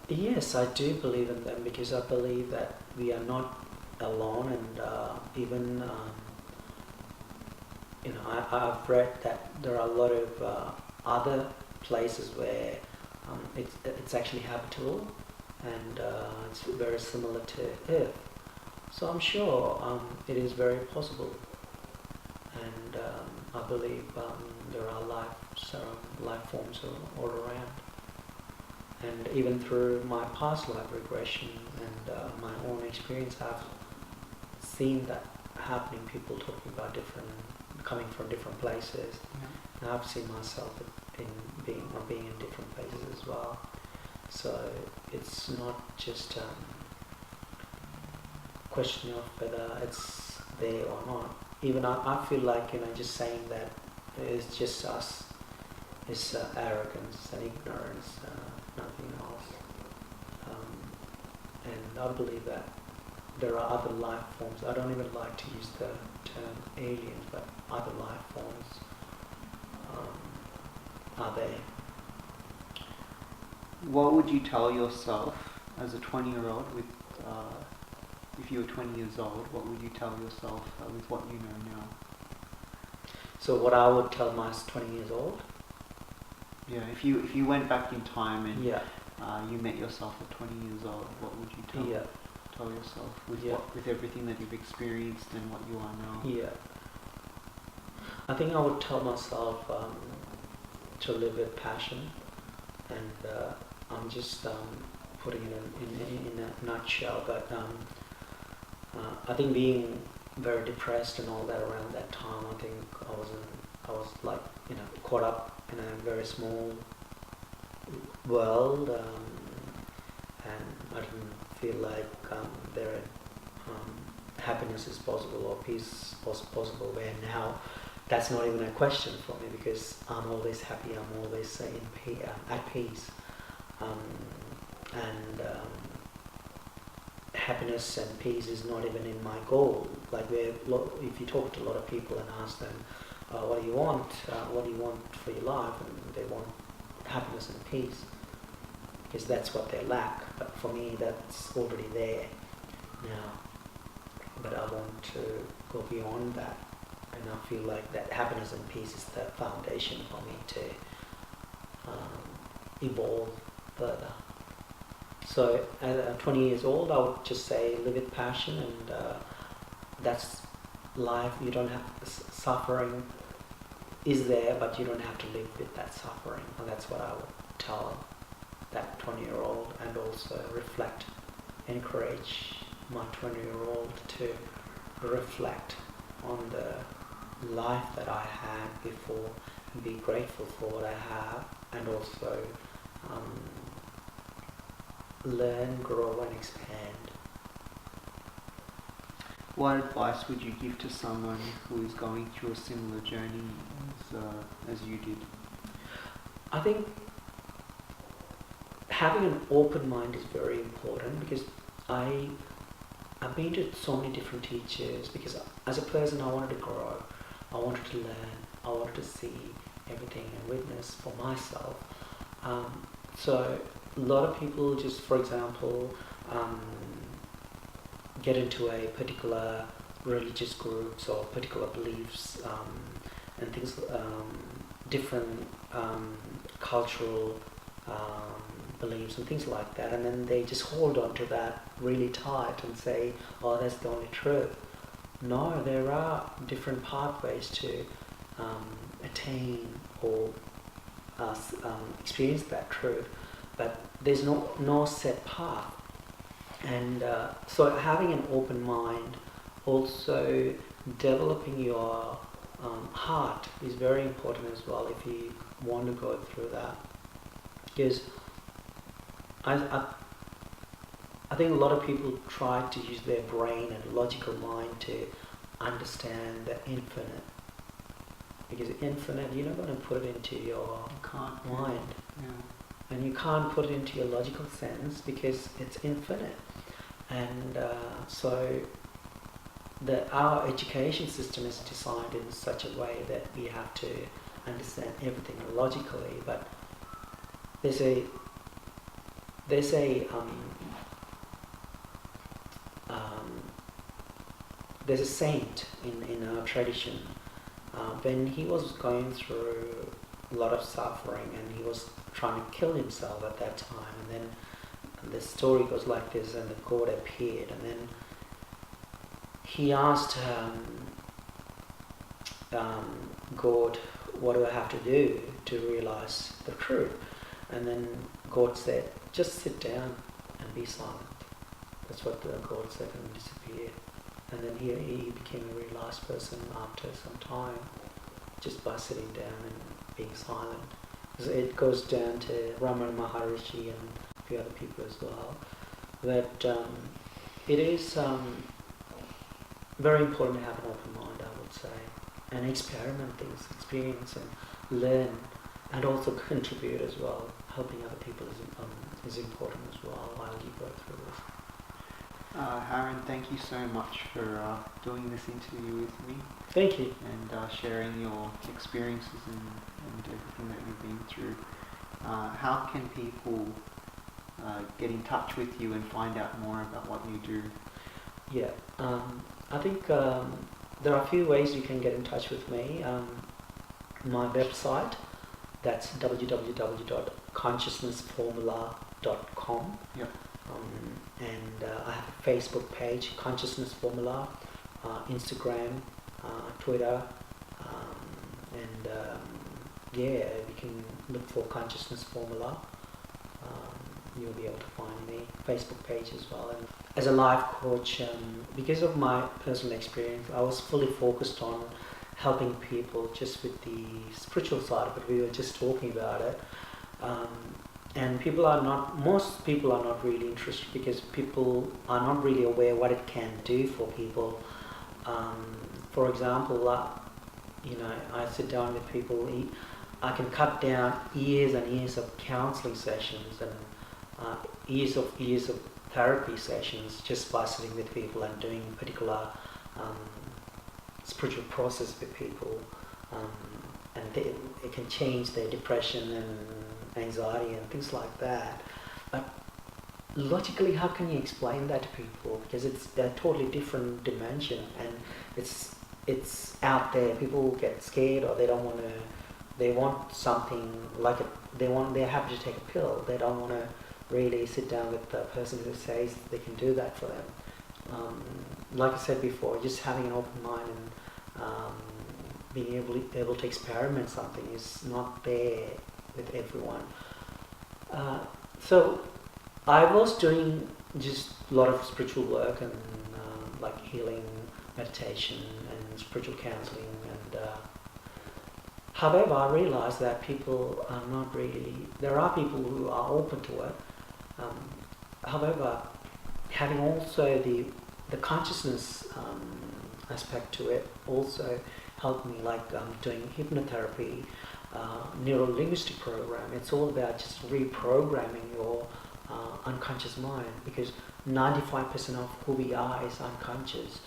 Yes, I do believe in them because I believe that we are not alone, and even I've read that there are a lot of other places where it's actually habitable, and it's very similar to Earth. So I'm sure it is very possible, and I believe there are life forms all around. And even through my past life regression and my own experience, I've seen that happening. People talking about coming from different places. And I've seen myself being in different places as well. So it's not just a question of whether it's there or not. Even I feel like just saying that it's just us. It's arrogance and ignorance, nothing else. And I believe that there are other life forms. I don't even like to use the term aliens, but other life forms are there. What would you tell yourself as a 20-year-old with, if you were 20 years old, what would you tell yourself with what you know now? So what I would tell my 20 years old? Yeah, if you went back in time and Yeah. You met yourself at 20 years old, what would you tell yourself with everything that you've experienced and what you are now? Yeah. I think I would tell myself to live with passion, and I'm just putting it in a nutshell, but I think being very depressed and all that around that time, I think I was like caught up in a very small world, and I didn't feel like happiness is possible or peace was possible, where now that's not even a question for me because I'm always happy, I'm always at peace, and happiness and peace is not even in my goal. Like if you talk to a lot of people and ask them, what do you want? What do you want for your life? And they want happiness and peace because that's what they lack. But for me, that's already there now. But I want to go beyond that, and I feel like that happiness and peace is the foundation for me to evolve further. So at 20 years old, I would just say live with passion, and that's life. You don't have suffering is there, but you don't have to live with that suffering. And that's what I would tell that 20-year-old, and also encourage my 20-year-old to reflect on the life that I had before, and be grateful for what I have, and also learn, grow and expand. What advice would you give to someone who is going through a similar journey as you did? I think having an open mind is very important, because I've been to so many different teachers, because as a person I wanted to grow, I wanted to learn, I wanted to see everything and witness for myself. So a lot of people just, for example, get into a particular religious groups or particular beliefs and things, different cultural beliefs and things like that, and then they just hold on to that really tight and say, oh, that's the only truth. No, there are different pathways to attain or experience that truth, but there's no set path. And so having an open mind, also developing your heart is very important as well if you want to go through that. Because I I think a lot of people try to use their brain and logical mind to understand the infinite. Because infinite, you're not going to put it into your mind. Yeah. And you can't put it into your logical sense because it's infinite. And so our education system is designed in such a way that we have to understand everything logically. But there's a saint in our tradition. When he was going through a lot of suffering and he was trying to kill himself at that time, and then the story goes like this, and the God appeared, and then he asked God, what do I have to do to realize the truth? And then God said, just sit down and be silent. That's what God said, and disappeared. And then he became a realized person after some time, just by sitting down and being silent. It goes down to Ramana Maharishi and a few other people as well. That it is very important to have an open mind, I would say, and experiment things, experience and learn, and also contribute as well. Helping other people is important as well while you go through this. Haran, thank you so much for doing this interview with me. Thank you. And sharing your experiences and everything that you've been through. How can people get in touch with you and find out more about what you do? Yeah, I think there are a few ways you can get in touch with me. My website, that's www.consciousnessformula.com. Yep. And I have a Facebook page, Consciousness Formula, Instagram, Twitter, and you can look for Consciousness Formula. You'll be able to find me. Facebook page as well. And as a life coach, because of my personal experience, I was fully focused on helping people just with the spiritual side of it. We were just talking about it. And most people are not really interested because people are not really aware what it can do for people. For example, I sit down with people, I can cut down years and years of counseling sessions and years of therapy sessions just by sitting with people and doing a particular spiritual process with people. And it can change their depression and anxiety and things like that. But logically, how can you explain that to people? Because they're totally different dimension, and it's out there. People get scared, or they want something like they're happy to take a pill. They don't want to really sit down with the person who says they can do that for them. Like I said before, just having an open mind and being able to experiment something is not there with everyone. So I was doing just a lot of spiritual work and like healing, meditation and spiritual counseling, and however I realized that people are not really, there are people who are open to it. However, having also the consciousness aspect to it also helped me, like doing hypnotherapy, neuro-linguistic program. It's all about just reprogramming your unconscious mind, because 95% of who we are is unconscious.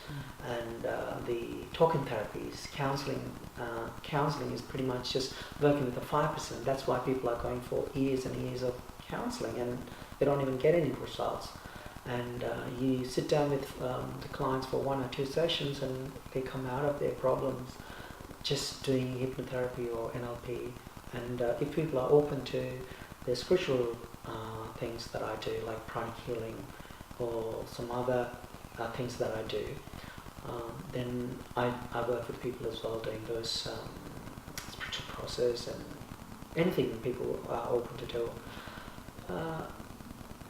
And the talking therapies, counseling is pretty much just working with the 5%. That's why people are going for years and years of counseling and they don't even get any results. And you sit down with the clients for 1 or 2 sessions and they come out of their problems just doing hypnotherapy or NLP. And if people are open to the spiritual things that I do, like pranic healing or some other things that I do, then I work with people as well doing those spiritual process and anything people are open to do.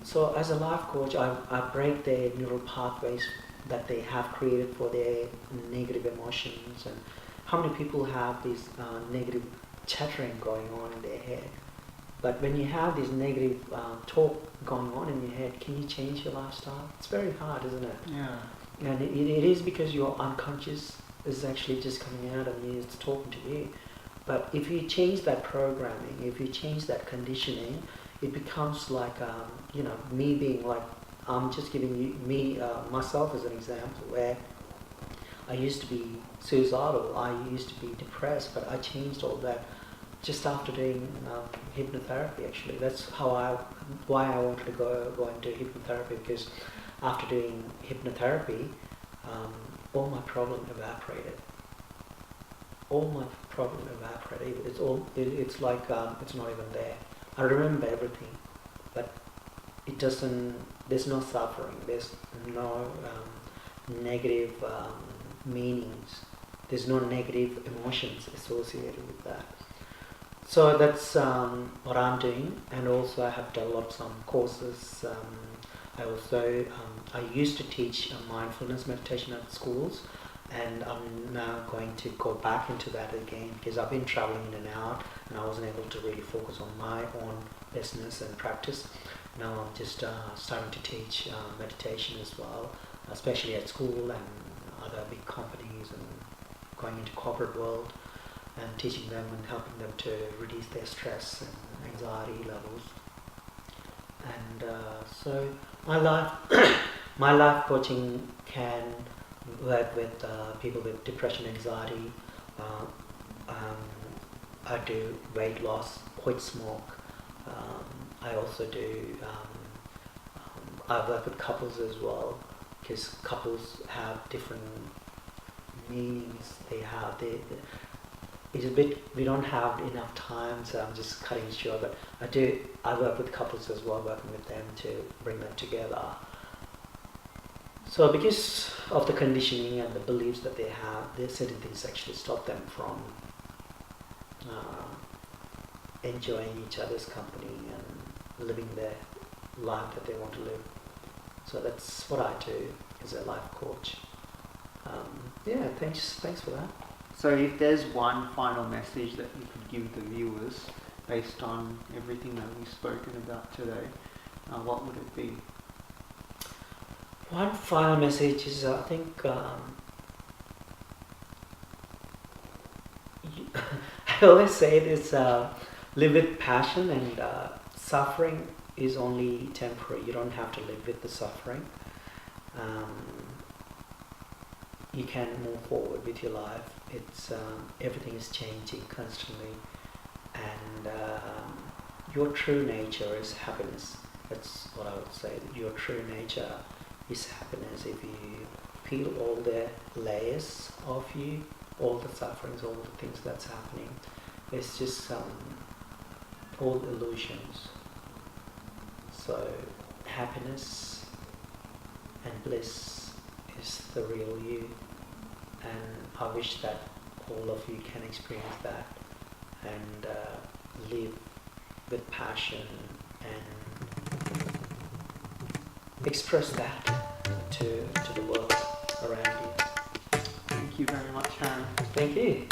So as a life coach, I break their neural pathways that they have created for their negative emotions. And how many people have this negative chattering going on in their head, But when you have this negative talk going on in your head, can you change your lifestyle? It's very hard, isn't it? Yeah. And it is because your unconscious is actually just coming out and it's talking to you. But if you change that programming, if you change that conditioning, it becomes like, me being like, I'm just giving you, myself as an example, where I used to be suicidal, I used to be depressed, but I changed all that just after doing hypnotherapy. Actually, that's why I wanted to go into hypnotherapy, because after doing hypnotherapy, all my problem evaporated. All my problem evaporated. It's like it's not even there. I remember everything, but it doesn't. There's no suffering. There's no negative meanings. There's no negative emotions associated with that. So that's what I'm doing, and also I have developed some courses. I used to teach mindfulness meditation at schools, and I'm now going to go back into that again, because I've been traveling in and out and I wasn't able to really focus on my own business and practice. Now I'm just starting to teach meditation as well, especially at school and other big companies, and going into corporate world and teaching them and helping them to reduce their stress and anxiety levels. And so my life coaching can work with people with depression, anxiety. I do weight loss, quit smoke. I also do. I work with couples as well, because couples have different meanings. It's a bit. We don't have enough time, so I'm just cutting it short. But I work with couples as well, working with them to bring them together. So because of the conditioning and the beliefs that they have, there's certain things actually stop them from enjoying each other's company and living their life that they want to live. So that's what I do as a life coach. Thanks for that. So if there's one final message that you could give the viewers based on everything that we've spoken about today, what would it be? One final message is, I think, I always say this, live with passion, and suffering is only temporary. You don't have to live with the suffering. You can move forward with your life. It's everything is changing constantly, and your true nature is happiness. That's what I would say. Your true nature is happiness. If you peel all the layers of you, all the sufferings, all the things that's happening, it's just all illusions. So happiness and bliss is the real you, and I wish that all of you can experience that and live with passion and express that to the world around you. Thank you very much, Haran. Thank you.